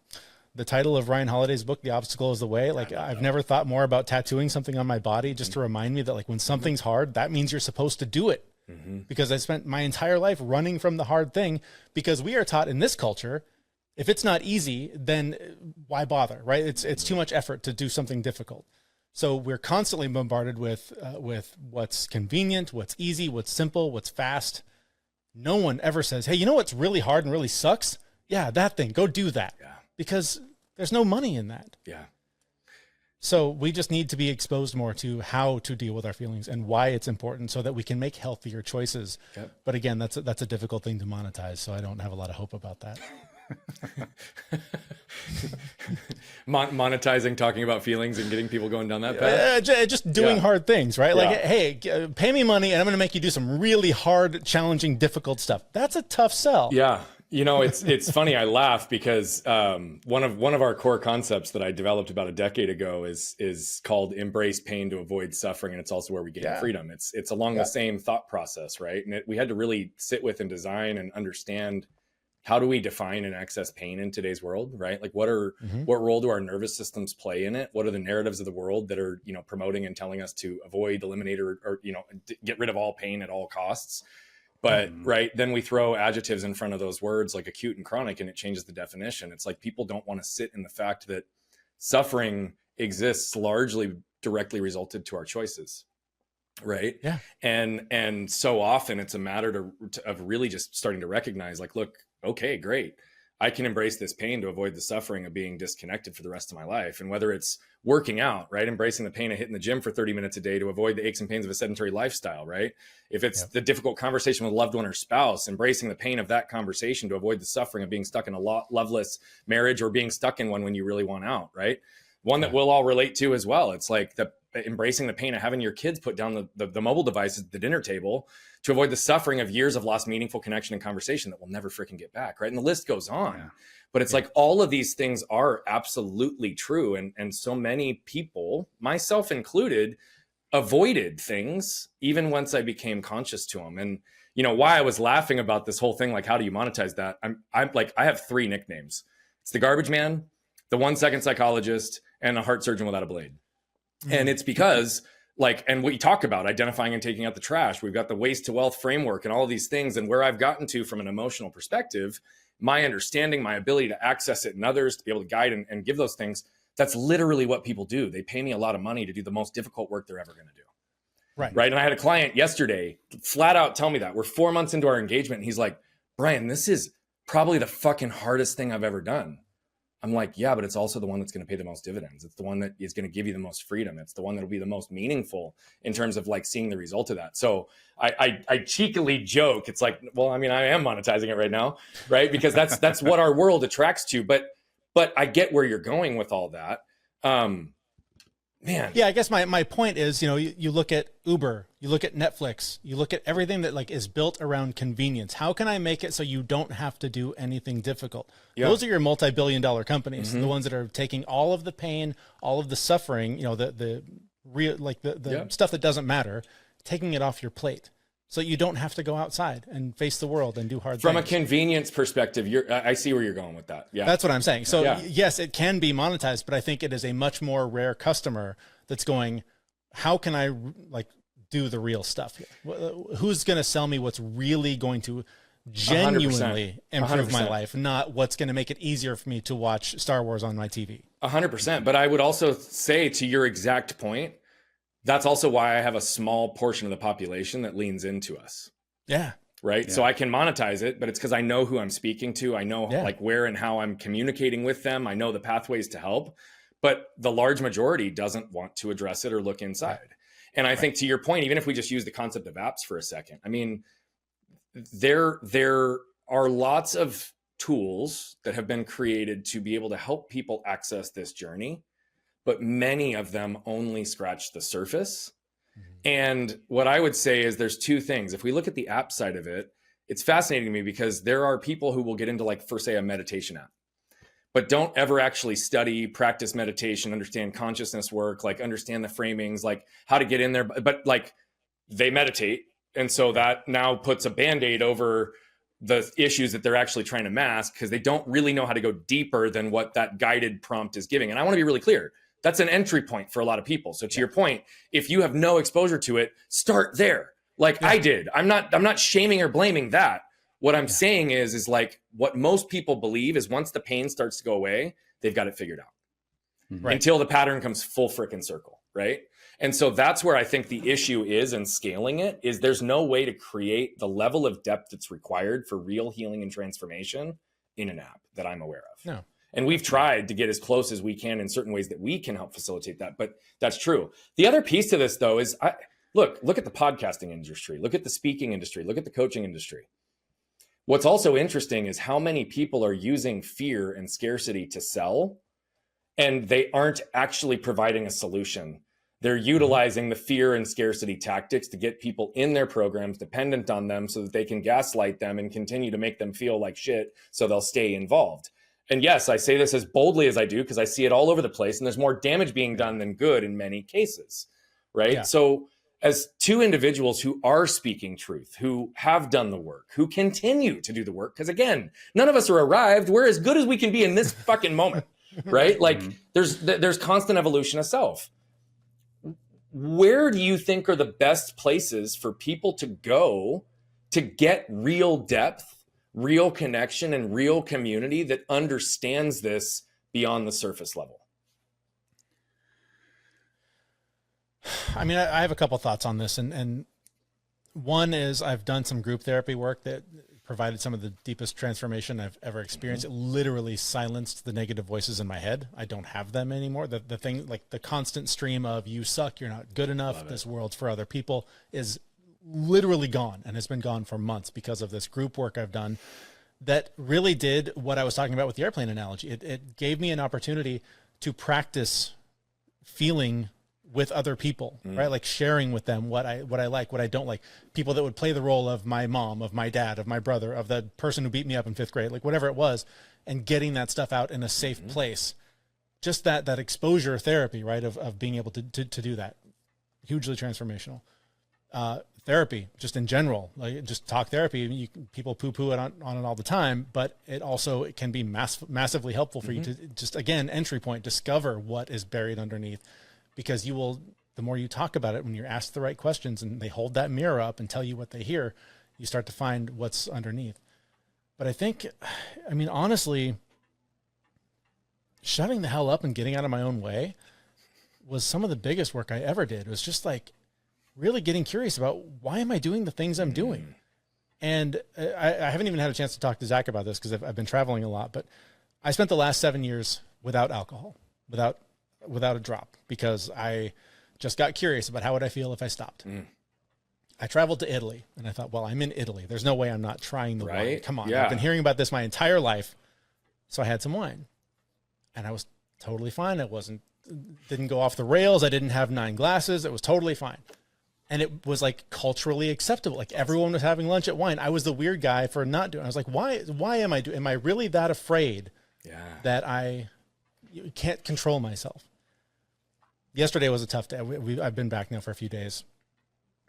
title of Ryan Holiday's book, The Obstacle is the Way. Like I've never thought more about tattooing something on my body just to remind me that like when something's hard, that means you're supposed to do it. Because I spent my entire life running from the hard thing, because we are taught in this culture, if it's not easy, then why bother, right? It's too much effort to do something difficult. So we're constantly bombarded with what's convenient, what's easy, what's simple, what's fast. No one ever says, hey, you know what's really hard and really sucks? Yeah, that thing, go do that. Yeah. Because there's no money in that. Yeah. So we just need to be exposed more to how to deal with our feelings and why it's important so that we can make healthier choices. Yep. But again, that's a difficult thing to monetize. So I don't have a lot of hope about that. Monetizing, talking about feelings and getting people going down that path. Just doing hard things, right? Like, hey, pay me money and I'm going to make you do some really hard, challenging, difficult stuff. That's a tough sell. Yeah. It's funny. I laugh because one of our core concepts that I developed about a decade ago is called embrace pain to avoid suffering, and it's also where we gain freedom. It's along the same thought process, right? And we had to really sit with and design and understand, how do we define and access pain in today's world, right? Like what role do our nervous systems play in it? What are the narratives of the world that are promoting and telling us to avoid, eliminate, or get rid of all pain at all costs? But right, then we throw adjectives in front of those words like acute and chronic, and it changes the definition. It's like people don't want to sit in the fact that suffering exists largely directly resulted to our choices. Right. Yeah. And so often it's a matter of really just starting to recognize, like, look, okay, great. I can embrace this pain to avoid the suffering of being disconnected for the rest of my life. And whether it's working out, right, embracing the pain of hitting the gym for 30 minutes a day to avoid the aches and pains of a sedentary lifestyle, right? If it's the difficult conversation with a loved one or spouse, embracing the pain of that conversation to avoid the suffering of being stuck in a loveless marriage or being stuck in one when you really want out, right? One that we'll all relate to as well. It's like embracing the pain of having your kids put down the mobile devices at the dinner table to avoid the suffering of years of lost meaningful connection and conversation that we'll never freaking get back, right? And the list goes on. Yeah. But it's like all of these things are absolutely true. And so many people, myself included, avoided things even once I became conscious to them. And, you know, why I was laughing about this whole thing, like, how do you monetize that? I'm like, I have 3 nicknames. It's the garbage man, the 1-second psychologist, and the heart surgeon without a blade. And it's because, like, and what you talk about, identifying and taking out the trash, we've got the waste to wealth framework and all of these things. And where I've gotten to from an emotional perspective, my understanding, my ability to access it in others, to be able to guide and give those things, that's literally what people do. They pay me a lot of money to do the most difficult work they're ever going to do. Right. And I had a client yesterday flat out tell me that. We're 4 months into our engagement. And he's like, Brian, this is probably the fucking hardest thing I've ever done. I'm like, yeah, but it's also the one that's going to pay the most dividends. It's the one that is going to give you the most freedom. It's the one that will be the most meaningful in terms of like seeing the result of that. So I cheekily joke. It's like, well, I mean, I am monetizing it right now, right? Because that's what our world attracts to. But I get where you're going with all that. Man. Yeah, I guess my point is, you know, you look at Uber, you look at Netflix, you look at everything that like is built around convenience. How can I make it so you don't have to do anything difficult? Yeah. Those are your multi-billion-dollar companies, the ones that are taking all of the pain, all of the suffering, you know, the real, like the stuff that doesn't matter, taking it off your plate. So you don't have to go outside and face the world and do hard things. From a convenience perspective, I see where you're going with that. Yeah, that's what I'm saying. So yes, it can be monetized, but I think it is a much more rare customer that's going, how can I like do the real stuff here? Who's going to sell me what's really going to genuinely 100%. Improve 100%. My life, not what's going to make it easier for me to watch Star Wars on my TV. 100%. But I would also say, to your exact point, that's also why I have a small portion of the population that leans into us. Yeah. Right. Yeah. So I can monetize it, but it's because I know who I'm speaking to. I know like where and how I'm communicating with them. I know the pathways to help, but the large majority doesn't want to address it or look inside. Right. And I think to your point, even if we just use the concept of apps for a second, I mean, there are lots of tools that have been created to be able to help people access this journey, but many of them only scratch the surface. And what I would say is there's 2 things. If we look at the app side of it, it's fascinating to me because there are people who will get into, like, for say, a meditation app, but don't ever actually study, practice meditation, understand consciousness work, like understand the framings, like how to get in there. But like they meditate. And so that now puts a Band-Aid over the issues that they're actually trying to mask because they don't really know how to go deeper than what that guided prompt is giving. And I want to be really clear. That's an entry point for a lot of people. So to your point, if you have no exposure to it, start there. Like I did. I'm not shaming or blaming that. What I'm saying is like what most people believe is once the pain starts to go away, they've got it figured out until the pattern comes full frickin' circle. Right. And so that's where I think the issue is in scaling it is there's no way to create the level of depth that's required for real healing and transformation in an app that I'm aware of. No. And we've tried to get as close as we can in certain ways that we can help facilitate that. But that's true. The other piece to this, though, is look at the podcasting industry. Look at the speaking industry. Look at the coaching industry. What's also interesting is how many people are using fear and scarcity to sell, and they aren't actually providing a solution. They're utilizing the fear and scarcity tactics to get people in their programs dependent on them so that they can gaslight them and continue to make them feel like shit so they'll stay involved. And yes, I say this as boldly as I do because I see it all over the place and there's more damage being done than good in many cases, right? Yeah. So as 2 individuals who are speaking truth, who have done the work, who continue to do the work, because again, none of us are arrived. We're as good as we can be in this fucking moment, right? Like there's constant evolution of self. Where do you think are the best places for people to go to get real depth, real connection, and real community that understands this beyond the surface level? I mean, I have a couple thoughts on this, and one is I've done some group therapy work that provided some of the deepest transformation I've ever experienced. It literally silenced the negative voices in my head. I don't have them anymore. The thing, like the constant stream of "you suck, you're not good enough, this world's for other people," is literally gone, and has been gone for months because of this group work I've done that really did what I was talking about with the airplane analogy. It gave me an opportunity to practice feeling with other people, right? Like sharing with them what I like, what I don't like. People that would play the role of my mom, of my dad, of my brother, of the person who beat me up in 5th grade, like whatever it was, and getting that stuff out in a safe place. Just that exposure therapy, right? Of being able to do that. Hugely transformational. Therapy, just in general, like just talk therapy. People poo-poo it on it all the time, but it can be massively helpful for you to just, again, entry point, discover what is buried underneath. Because the more you talk about it, when you're asked the right questions and they hold that mirror up and tell you what they hear, you start to find what's underneath. But I mean, honestly, shutting the hell up and getting out of my own way was some of the biggest work I ever did. It was just like really getting curious about, why am I doing the things I'm doing? And I haven't even had a chance to talk to Zach about this because I've been traveling a lot, but I spent the last 7 years without alcohol, without a drop, because I just got curious about how would I feel if I stopped. I traveled to Italy and I thought, well, I'm in Italy. There's no way I'm not trying the wine. Come on. I've been hearing about this my entire life. So I had some wine and I was totally fine. Didn't go off the rails. I didn't have 9 glasses. It was totally fine. And it was like culturally acceptable. Like everyone was having lunch at wine. I was the weird guy for not doing it. I was like, why am I really that afraid that I can't control myself? Yesterday was a tough day. I've been back now for a few days.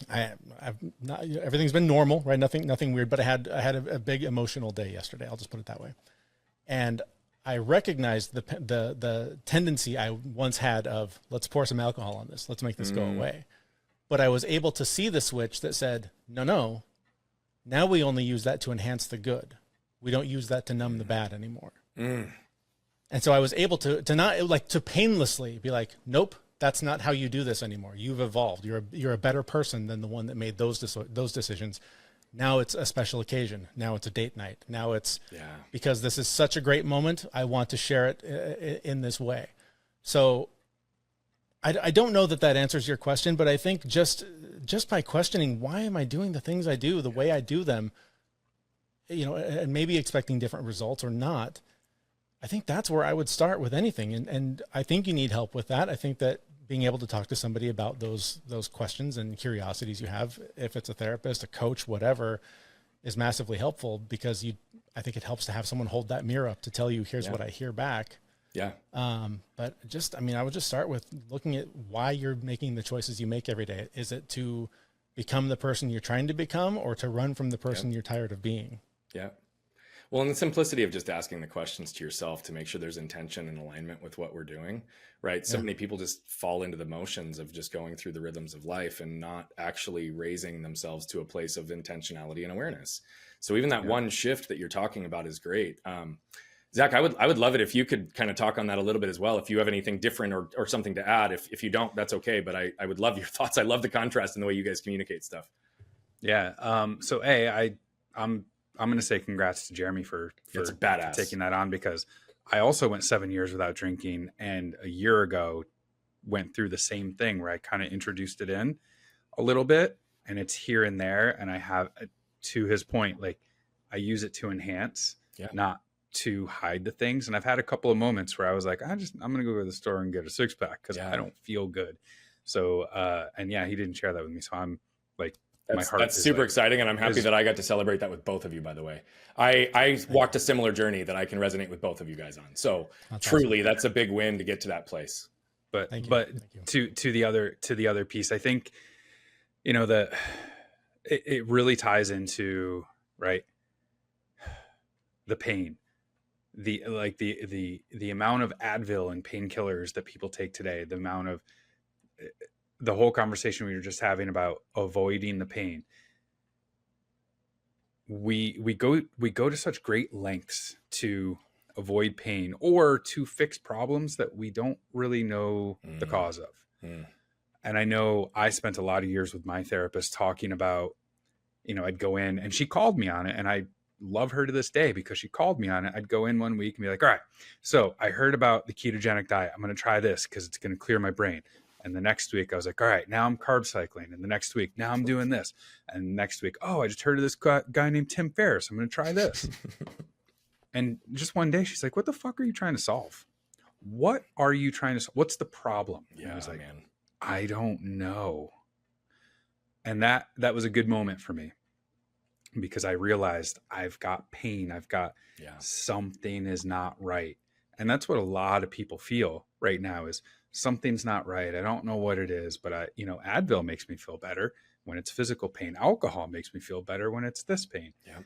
I've not, everything's been normal, right? Nothing weird, but I had a big emotional day yesterday. I'll just put it that way. And I recognized the tendency I once had of, let's pour some alcohol on this. Let's make this go away. But I was able to see the switch that said, no, now we only use that to enhance the good. We don't use that to numb the bad anymore. And so I was able to not like to painlessly be like, nope, that's not how you do this anymore. You've evolved. You're a better person than the one that made those decisions. Now it's a special occasion. Now it's a date night. Now it's because this is such a great moment. I want to share it in this way. So I don't know that answers your question, but I think just by questioning, why am I doing the things I do the way I do them, and maybe expecting different results or not, I think that's where I would start with anything. And I think you need help with that. I think that being able to talk to somebody about those questions and curiosities you have, if it's a therapist, a coach, whatever, is massively helpful, because I think it helps to have someone hold that mirror up to tell you, here's what I hear back. But I would just start with looking at why you're making the choices you make every day. Is it to become the person you're trying to become, or to run from the person you're tired of being? Well, and the simplicity of just asking the questions to yourself to make sure there's intention and alignment with what we're doing, right? So many people just fall into the motions of just going through the rhythms of life and not actually raising themselves to a place of intentionality and awareness. So even that one shift that you're talking about is great. Zach, I would love it if you could kind of talk on that a little bit as well. If you have anything different or something to add, if you don't, that's okay. But I would love your thoughts. I love the contrast in the way you guys communicate stuff. So I'm going to say congrats to Jeremy for taking that on, because I also went 7 years without drinking, and a year ago went through the same thing where I kind of introduced it in a little bit, and it's here and there. And I have, to his point, like I use it to enhance, not to hide the things. And I've had a couple of moments where I was like, I'm going to go to the store and get a 6-pack because I don't feel good. So, he didn't share that with me. So I'm like, that's super exciting. And I'm happy that I got to celebrate that with both of you, by the way. I walked a similar journey that I can resonate with both of you guys on. So truly, that's a big win to get to that place. But to the other piece, I think, it really ties into, right, the pain, the amount of Advil and painkillers that people take today, the amount of the whole conversation we were just having about avoiding the pain. We go to such great lengths to avoid pain or to fix problems that we don't really know the cause of. And I know I spent a lot of years with my therapist talking about, I'd go in and she called me on it, and I love her to this day because she called me on it. I'd go in one week and be like, all right, so I heard about the ketogenic diet. I'm going to try this because it's going to clear my brain. And the next week I was like, all right, now I'm carb cycling. And the next week, now I'm doing this. And next week, oh, I just heard of this guy named Tim Ferriss. I'm going to try this. And just one day she's like, what the fuck are you trying to solve? What are you trying to solve? What's the problem? Yeah, and I was like, man. I don't know. And that was a good moment for me, because I realized I've got pain. I've got something is not right. And that's what a lot of people feel right now is something's not right. I don't know what it is, but Advil makes me feel better when it's physical pain. Alcohol makes me feel better when it's this pain. Yeah.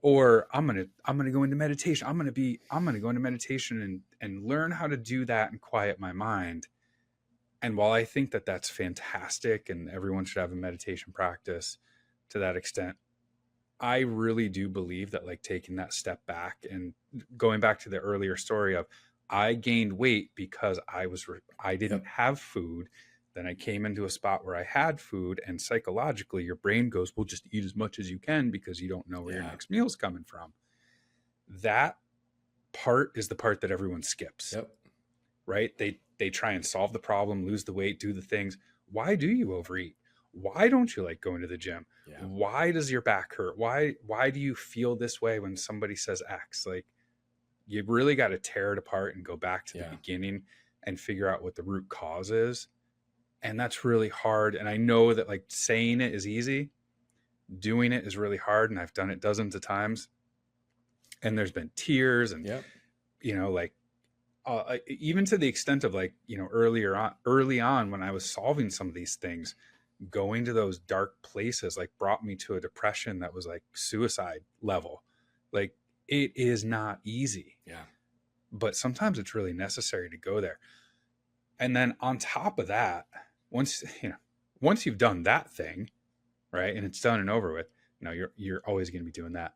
Or I'm going to go into meditation. I'm going to go into meditation and learn how to do that and quiet my mind. And while I think that that's fantastic and everyone should have a meditation practice to that extent, I really do believe that, like, taking that step back and going back to the earlier story of I gained weight because I didn't have food. Then I came into a spot where I had food, and psychologically your brain goes, well, just eat as much as you can because you don't know where your next meal's coming from. That part is the part that everyone skips. Yep. Right? They try and solve the problem, lose the weight, do the things. Why do you overeat? Why don't you like going to the gym? Yeah. Why does your back hurt? Why do you feel this way when somebody says X? Like, you really got to tear it apart and go back to the beginning and figure out what the root cause is. And that's really hard. And I know that, like, saying it is easy, doing it is really hard. And I've done it dozens of times. And there's been tears and, even to the extent of, like, early on when I was solving some of these things, going to those dark places, like, brought me to a depression that was like suicide level. Like, it is not easy. Yeah. But sometimes it's really necessary to go there. And then on top of that, once you've done that thing, right, and it's done and over with, you're always going to be doing that.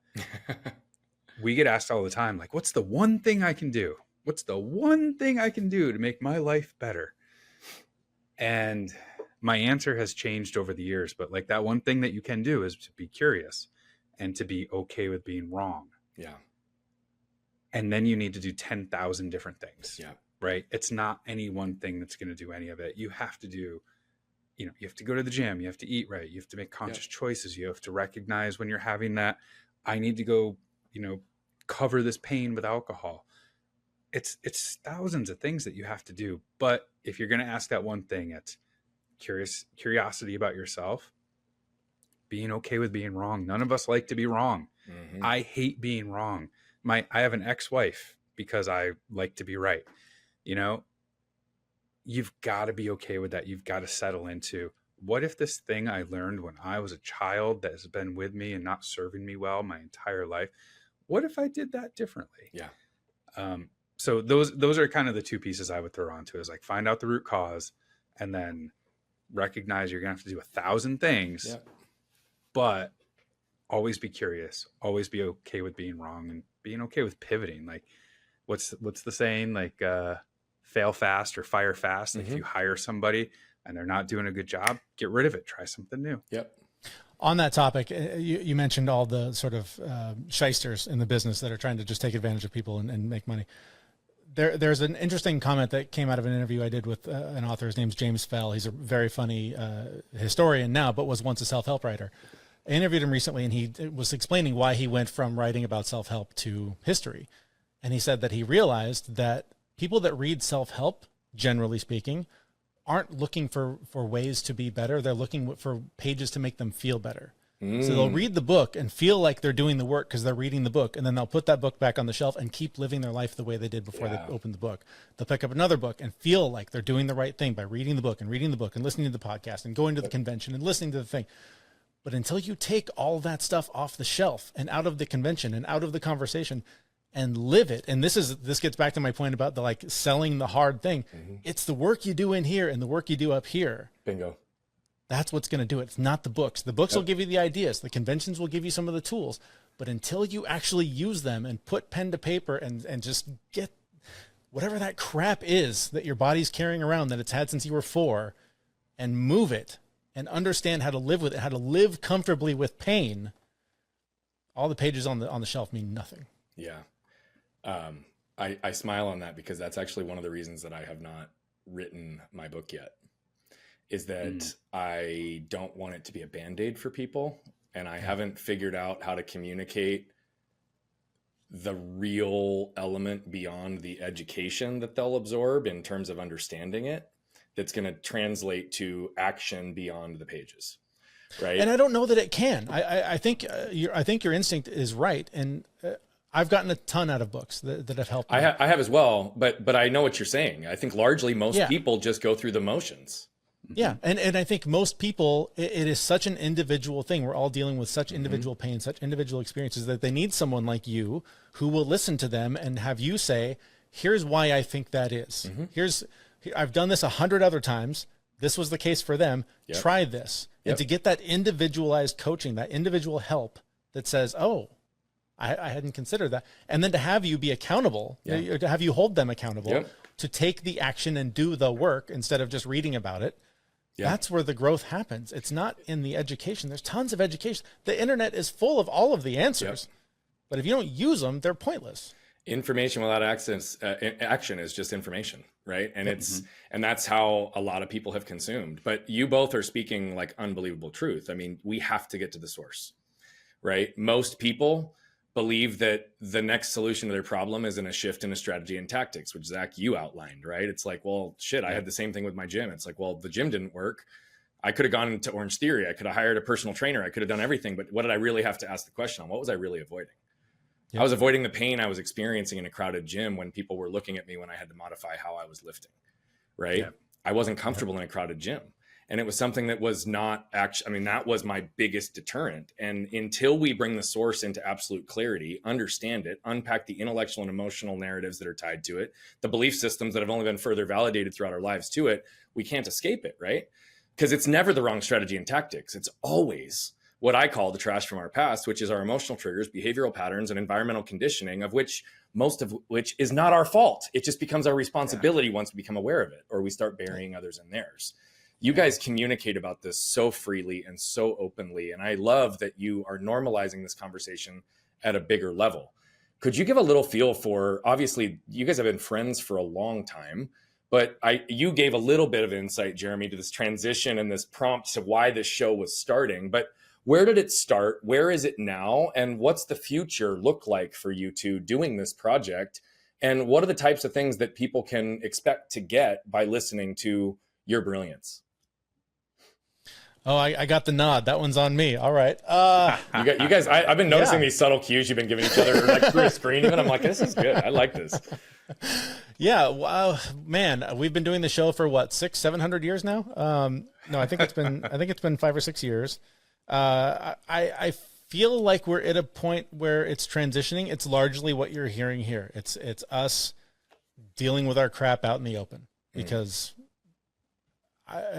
We get asked all the time, like, what's the one thing I can do? What's the one thing I can do to make my life better? And my answer has changed over the years, but, like, that one thing that you can do is to be curious and to be okay with being wrong. Yeah. And then you need to do 10,000 different things. Yeah. Right. It's not any one thing that's going to do any of it. You have to do, you have to go to the gym. You have to eat right. You have to make conscious choices. You have to recognize when you're having that, I need to go, cover this pain with alcohol. It's thousands of things that you have to do. But if you're going to ask that one thing, it's curiosity about yourself, being okay with being wrong. None of us like to be wrong. Mm-hmm. I hate being wrong. I have an ex-wife because I like to be right. You've got to be okay with that. You've got to settle into, what if this thing I learned when I was a child that has been with me and not serving me well my entire life, what if I did that differently? Yeah. So those are kind of the two pieces I would throw onto, is, like, find out the root cause and then recognize you're going to have to do 1,000 things, but always be curious, always be okay with being wrong and being okay with pivoting. Like, what's the saying, like, fail fast or fire fast. Like, if you hire somebody and they're not doing a good job, get rid of it. Try something new. Yep. On that topic, you mentioned all the sort of shysters in the business that are trying to just take advantage of people and make money. There's an interesting comment that came out of an interview I did with an author. His name's James Fell. He's a very funny historian now, but was once a self-help writer. I interviewed him recently, and he was explaining why he went from writing about self-help to history. And he said that he realized that people that read self-help, generally speaking, aren't looking for ways to be better. They're looking for pages to make them feel better. So they'll read the book and feel like they're doing the work because they're reading the book, and then they'll put that book back on the shelf and keep living their life the way they did before they opened the book. They'll pick up another book and feel like they're doing the right thing by reading the book and listening to the podcast and going to the convention and listening to the thing. But until you take all that stuff off the shelf and out of the convention and out of the conversation and live it, and this gets back to my point about the, like, selling the hard thing. It's the work you do in here and the work you do up here. Bingo. That's what's going to do it. It's not the books. The books will give you the ideas. The conventions will give you some of the tools. But until you actually use them and put pen to paper and just get whatever that crap is that your body's carrying around that it's had since you were 4 and move it and understand how to live with it, how to live comfortably with pain, all the pages on the shelf mean nothing. Yeah. I smile on that because that's actually one of the reasons that I have not written my book yet, is that I don't want it to be a Band-Aid for people. And I haven't figured out how to communicate the real element beyond the education that they'll absorb in terms of understanding it, that's going to translate to action beyond the pages. Right. And I don't know that it can. I think your instinct is right. And I've gotten a ton out of books that have helped me. I have as well, but I know what you're saying. I think largely most people just go through the motions. Yeah. And I think most people, it is such an individual thing. We're all dealing with such individual pain, such individual experiences, that they need someone like you who will listen to them and have you say, here's why I think that is. I've done this 100 other times. This was the case for them. Yep. Try this. Yep. And to get that individualized coaching, that individual help that says, oh, I hadn't considered that. And then to have you be accountable, or to have you hold them accountable to take the action and do the work instead of just reading about it. Yeah. That's where the growth happens. It's not in the education. There's tons of education. The internet is full of all of the answers, but if you don't use them, they're pointless. Information without action is just information, right? And and that's how a lot of people have consumed. But you both are speaking like unbelievable truth. I mean, we have to get to the source, right? Most people believe that the next solution to their problem is in a shift in a strategy and tactics, which Zach, you outlined, right? It's like, well, shit, I had the same thing with my gym. It's like, well, the gym didn't work. I could have gone into Orange Theory. I could have hired a personal trainer. I could have done everything. But what did I really have to ask the question on? What was I really avoiding? Yep. I was avoiding the pain I was experiencing in a crowded gym when people were looking at me when I had to modify how I was lifting, right? Yep. I wasn't comfortable in a crowded gym. And it was something that was not actually, I mean, that was my biggest deterrent. And until we bring the source into absolute clarity, understand it, unpack the intellectual and emotional narratives that are tied to it, the belief systems that have only been further validated throughout our lives to it, we can't escape it, right? Because it's never the wrong strategy and tactics. It's always what I call the trash from our past, which is our emotional triggers, behavioral patterns, and environmental conditioning, of which most of which is not our fault. It just becomes our responsibility once we become aware of it, or we start burying others in theirs. You guys communicate about this so freely and so openly. And I love that you are normalizing this conversation at a bigger level. Could you give a little feel for, obviously, you guys have been friends for a long time, but you gave a little bit of insight, Jeremy, to this transition and this prompt to why this show was starting. But where did it start? Where is it now? And what's the future look like for you two doing this project? And what are the types of things that people can expect to get by listening to your brilliance? Oh, I got the nod. That one's on me. All right. You guys, I've been noticing these subtle cues you've been giving each other, like through a screen. Even I'm like, this is good. I like this. Yeah. Wow, man, we've been doing the show for what, 600-700 years now? No, I think it's been 5 or 6 years. I feel like we're at a point where it's transitioning. It's largely what you're hearing here. It's us dealing with our crap out in the open, because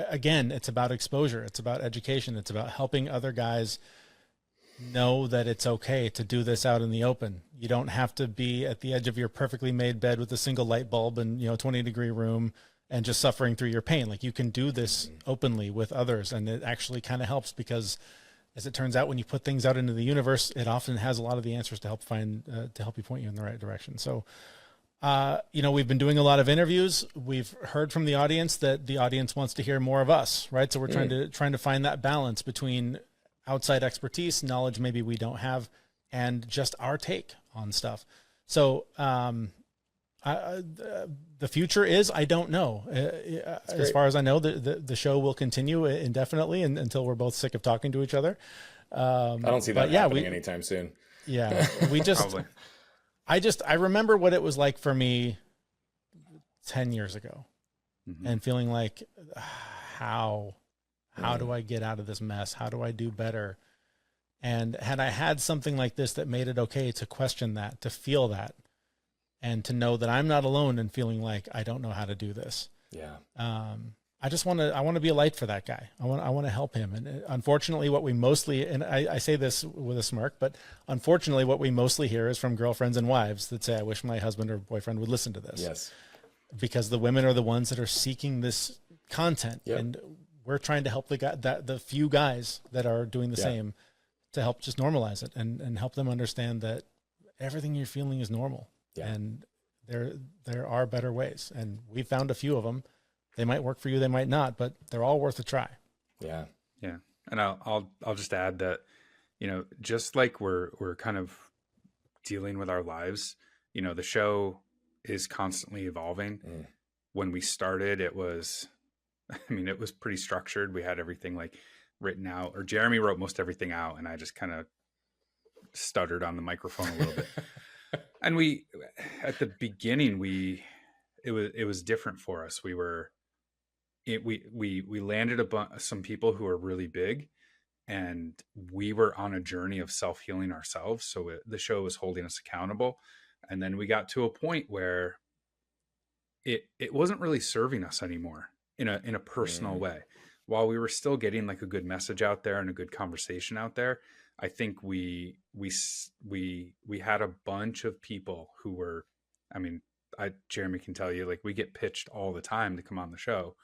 again, it's about exposure. It's about education. It's about helping other guys know that it's okay to do this out in the open. You don't have to be at the edge of your perfectly made bed with a single light bulb and 20-degree room and just suffering through your pain. Like, you can do this openly with others, and it actually kind of helps, because as it turns out, when you put things out into the universe, it often has a lot of the answers to help you point you in the right direction. So, we've been doing a lot of interviews. We've heard from the audience that the audience wants to hear more of us, right? So we're trying to find that balance between outside expertise, knowledge maybe we don't have, and just our take on stuff. So, the future is, I don't know. As far as I know, the show will continue indefinitely until we're both sick of talking to each other. I don't see that happening anytime soon. Yeah, we just. I remember what it was like for me 10 years ago, and feeling like, how do I get out of this mess? How do I do better? And had I had something like this that made it okay to question that, to feel that, and to know that I'm not alone in feeling like I don't know how to do this. Yeah. I want to be a light for that guy. I want to help him. And unfortunately, what we mostly, and I say this with a smirk, but unfortunately what we mostly hear is from girlfriends and wives that say, I wish my husband or boyfriend would listen to this. Yes. Because the women are the ones that are seeking this content. Yep. And we're trying to help the few guys that are doing the same, to help just normalize it and help them understand that everything you're feeling is normal. And there are better ways. And we found a few of them. They might work for you, they might not, but they're all worth a try. Yeah. Yeah. And I'll just add that, you know, just like we're kind of dealing with our lives, you know, the show is constantly evolving. When we started, it was pretty structured. We had everything like written out, or Jeremy wrote most everything out, and I just kind of stuttered on the microphone a little bit. And we, at the beginning, it was different for us. We landed some people who are really big, and we were on a journey of self-healing ourselves. So the show was holding us accountable. And then we got to a point where it wasn't really serving us anymore in a personal way. While we were still getting like a good message out there and a good conversation out there, I think we had a bunch of people who were, Jeremy can tell you, like, we get pitched all the time to come on the show.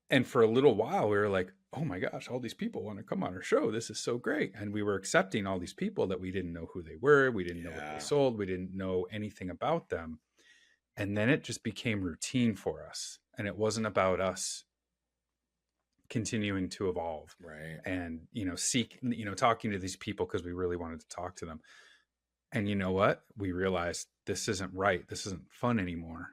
And for a little while, we were like, oh my gosh, all these people want to come on our show. This is so great. And we were accepting all these people that we didn't know who they were. We didn't know what they sold. We didn't know anything about them. And then it just became routine for us. And it wasn't about us continuing to evolve. Right. And, talking to these people because we really wanted to talk to them. And you know what? We realized this isn't right. This isn't fun anymore.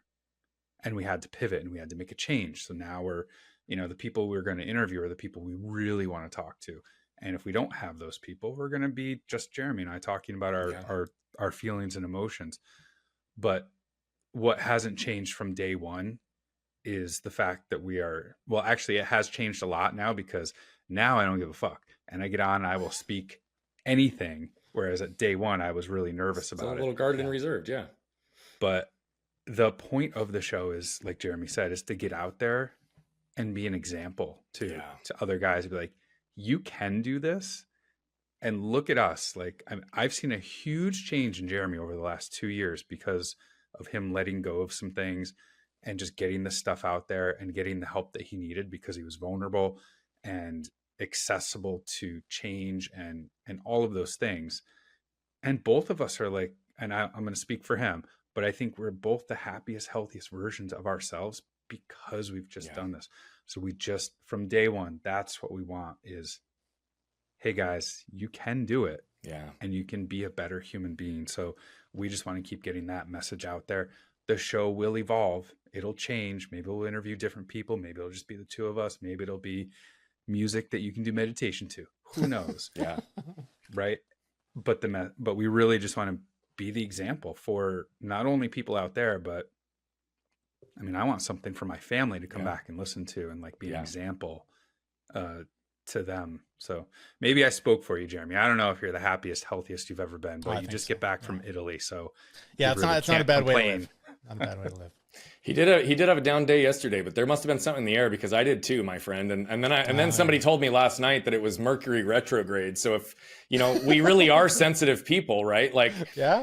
And we had to pivot and we had to make a change. So now we're, the people we're going to interview are the people we really want to talk to. And if we don't have those people, we're going to be just Jeremy and I talking about our feelings and emotions. But what hasn't changed from day one is the fact that it has changed a lot now, because now I don't give a fuck. And I get on and I will speak anything. Whereas at day one, I was really nervous about it. A little guarded and reserved. Yeah. But the point of the show is, like Jeremy said, is to get out there and be an example to other guys. Be like, you can do this. And look at us. Like, I've seen a huge change in Jeremy over the last 2 years because of him letting go of some things and just getting the stuff out there and getting the help that he needed, because he was vulnerable and accessible to change and all of those things. And both of us are like, and I'm going to speak for him, but I think we're both the happiest, healthiest versions of ourselves because we've just done this. So we just, from day one, that's what we want is, hey guys, you can do it. Yeah. And you can be a better human being. So we just want to keep getting that message out there. The show will evolve. It'll change. Maybe we'll interview different people. Maybe it'll just be the two of us. Maybe it'll be music that you can do meditation to. Who knows? Yeah. Right. But we really just want to be the example for not only people out there, but I want something for my family to come back and listen to and like be an example to them. So maybe I spoke for you, Jeremy. I don't know if you're the happiest, healthiest you've ever been, but you just get back from Italy. So it's not a bad way to live. Not a bad way to live. He did have a down day yesterday, but there must have been something in the air, because I did too, my friend. And then somebody told me last night that it was Mercury retrograde. So if, we really are sensitive people, right? Like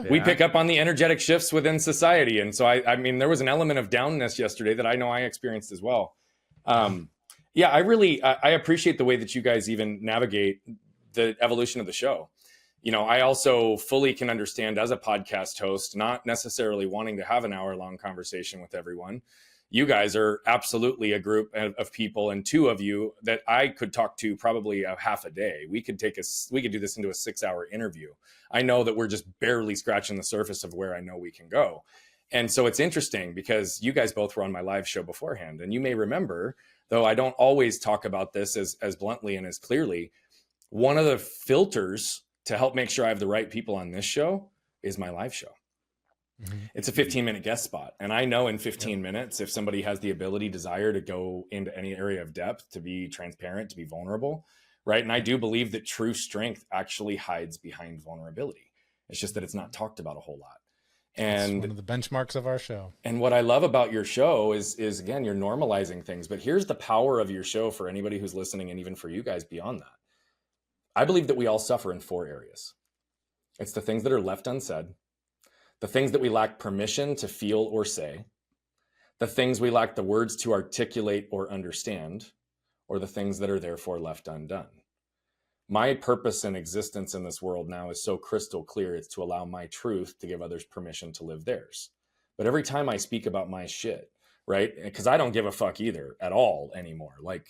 we pick up on the energetic shifts within society. And so there was an element of downness yesterday that I know I experienced as well. I appreciate the way that you guys even navigate the evolution of the show. I also fully can understand, as a podcast host, not necessarily wanting to have an hour-long conversation with everyone. You guys are absolutely a group of people, and two of you that I could talk to probably a half a day. We could do this into a 6-hour interview. I know that we're just barely scratching the surface of where I know we can go. And so it's interesting because you guys both were on my live show beforehand, and you may remember, though I don't always talk about this as bluntly and as clearly, one of the filters to help make sure I have the right people on this show is my live show. Mm-hmm. It's a 15-minute guest spot. And I know in 15 minutes, if somebody has the ability, desire to go into any area of depth, to be transparent, to be vulnerable, right? And I do believe that true strength actually hides behind vulnerability. It's just that it's not talked about a whole lot. And it's one of the benchmarks of our show. And what I love about your show is again, you're normalizing things. But here's the power of your show for anybody who's listening, and even for you guys beyond that. I believe that we all suffer in 4 areas. It's the things that are left unsaid, the things that we lack permission to feel or say, the things we lack the words to articulate or understand, or the things that are therefore left undone. My purpose and existence in this world now is so crystal clear. It's to allow my truth to give others permission to live theirs. But every time I speak about my shit, right? Because I don't give a fuck either at all anymore. Like,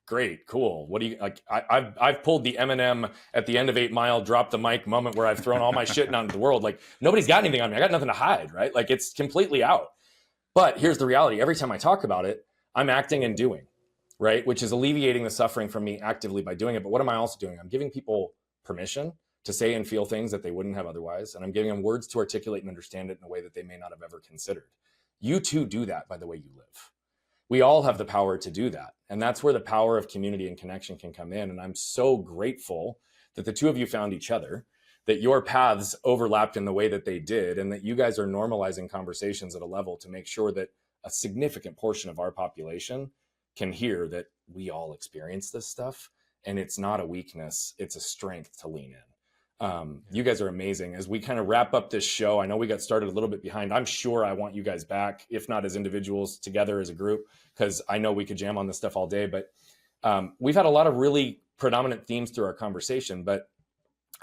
great, cool. What do you like? I've pulled the Eminem at the end of 8 Mile, drop the mic moment where I've thrown all my shit out into the world. Like, nobody's got anything on me. I got nothing to hide, right? Like, it's completely out. But here's the reality. Every time I talk about it, I'm acting and doing, right? Which is alleviating the suffering from me actively by doing it. But what am I also doing? I'm giving people permission to say and feel things that they wouldn't have otherwise. And I'm giving them words to articulate and understand it in a way that they may not have ever considered. You too do that by the way you live. We all have the power to do that. And that's where the power of community and connection can come in. And I'm so grateful that the two of you found each other, that your paths overlapped in the way that they did, and that you guys are normalizing conversations at a level to make sure that a significant portion of our population can hear that we all experience this stuff. And it's not a weakness, it's a strength to lean in. You guys are amazing. As we kind of wrap up this show, I know we got started a little bit behind. I'm sure I want you guys back, if not as individuals, together as a group, because I know we could jam on this stuff all day. But we've had a lot of really predominant themes through our conversation, but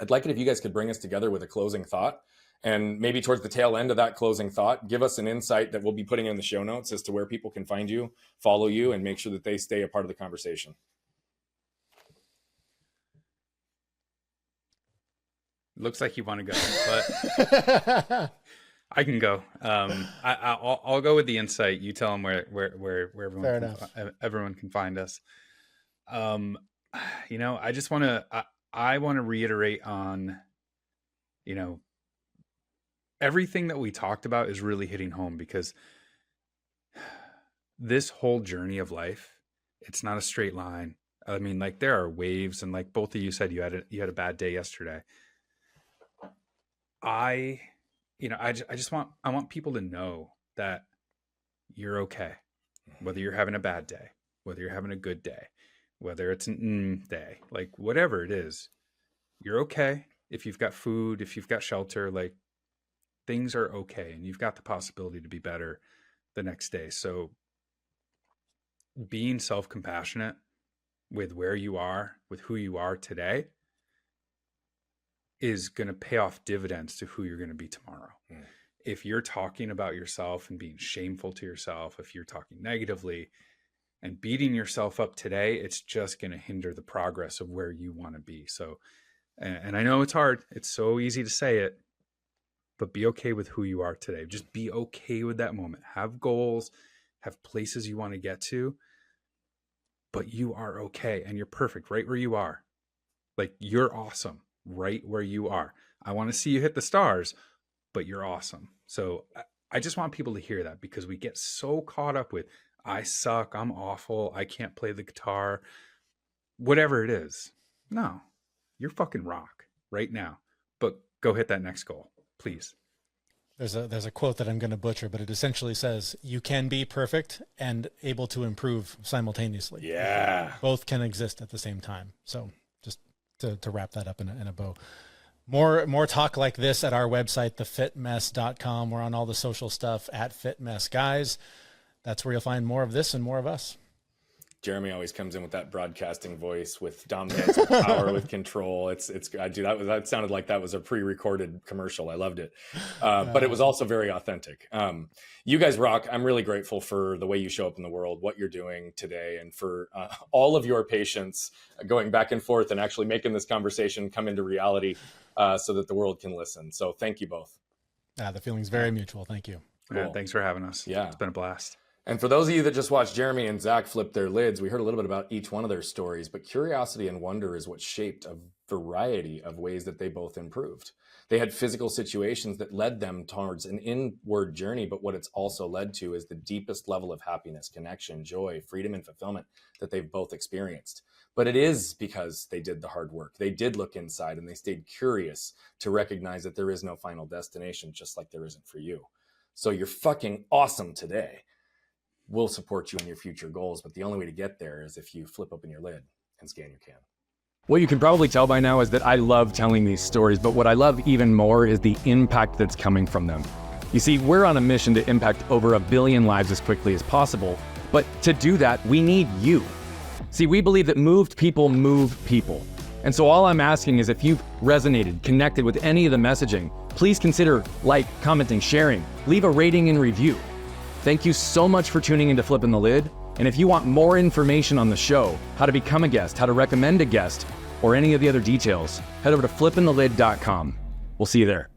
I'd like it if you guys could bring us together with a closing thought. And maybe towards the tail end of that closing thought, give us an insight that we'll be putting in the show notes as to where people can find you, follow you, and make sure that they stay a part of the conversation. Looks like you want to go, but I can go. I'll go with the insight. You tell them where everyone can find us. I just want to I want to reiterate on, everything that we talked about is really hitting home, because this whole journey of life, it's not a straight line. I mean, like, there are waves, and like both of you said, you had a bad day yesterday. I want people to know that you're okay, whether you're having a bad day, whether you're having a good day, whether it's an day, like whatever it is, you're okay. If you've got food, if you've got shelter, like, things are okay, and you've got the possibility to be better the next day. So being self-compassionate with where you are, with who you are today, is going to pay off dividends to who you're going to be tomorrow. If you're talking about yourself and being shameful to yourself, if you're talking negatively and beating yourself up today, it's just going to hinder the progress of where you want to be. So, and I know it's hard. It's so easy to say it, but be okay with who you are today. Just be okay with that moment. Have goals, have places you want to get to, but you are okay and you're perfect right where you are. Like, you're awesome right where you are. I want to see you hit the stars, but you're awesome. So I just want people to hear that, because we get so caught up with, I suck, I'm awful, I can't play the guitar, whatever it is. No, you're fucking rock right now, but go hit that next goal, please. There's a quote that I'm going to butcher, but it essentially says, you can be perfect and able to improve simultaneously. Yeah. Both can exist at the same time. So just to wrap that up in a bow. More talk like this at our website, thefitmess.com. We're on all the social stuff at FitMessGuys. That's where you'll find more of this and more of us. Jeremy always comes in with that broadcasting voice, with dominance, with power, with control. That sounded like that was a pre-recorded commercial. I loved it. But it was also very authentic. You guys rock. I'm really grateful for the way you show up in the world, what you're doing today, and for all of your patience going back and forth and actually making this conversation come into reality so that the world can listen. So thank you both. The feeling's very mutual. Thank you. Cool. Yeah, thanks for having us. Yeah. It's been a blast. And for those of you that just watched Jeremy and Zach flip their lids, we heard a little bit about each one of their stories, but curiosity and wonder is what shaped a variety of ways that they both improved. They had physical situations that led them towards an inward journey, but what it's also led to is the deepest level of happiness, connection, joy, freedom, and fulfillment that they've both experienced. But it is because they did the hard work. They did look inside, and they stayed curious to recognize that there is no final destination, just like there isn't for you. So you're fucking awesome today. We'll support you in your future goals, but the only way to get there is if you flip open your lid and scan your can. What you can probably tell by now is that I love telling these stories, but what I love even more is the impact that's coming from them. You see, we're on a mission to impact over 1 billion lives as quickly as possible, but to do that, we need you. See, we believe that moved people move people. And so all I'm asking is if you've resonated, connected with any of the messaging, please consider commenting, sharing, leave a rating and review. Thank you so much for tuning into Flipping the Lid. And if you want more information on the show, how to become a guest, how to recommend a guest, or any of the other details, head over to flippingthelid.com. We'll see you there.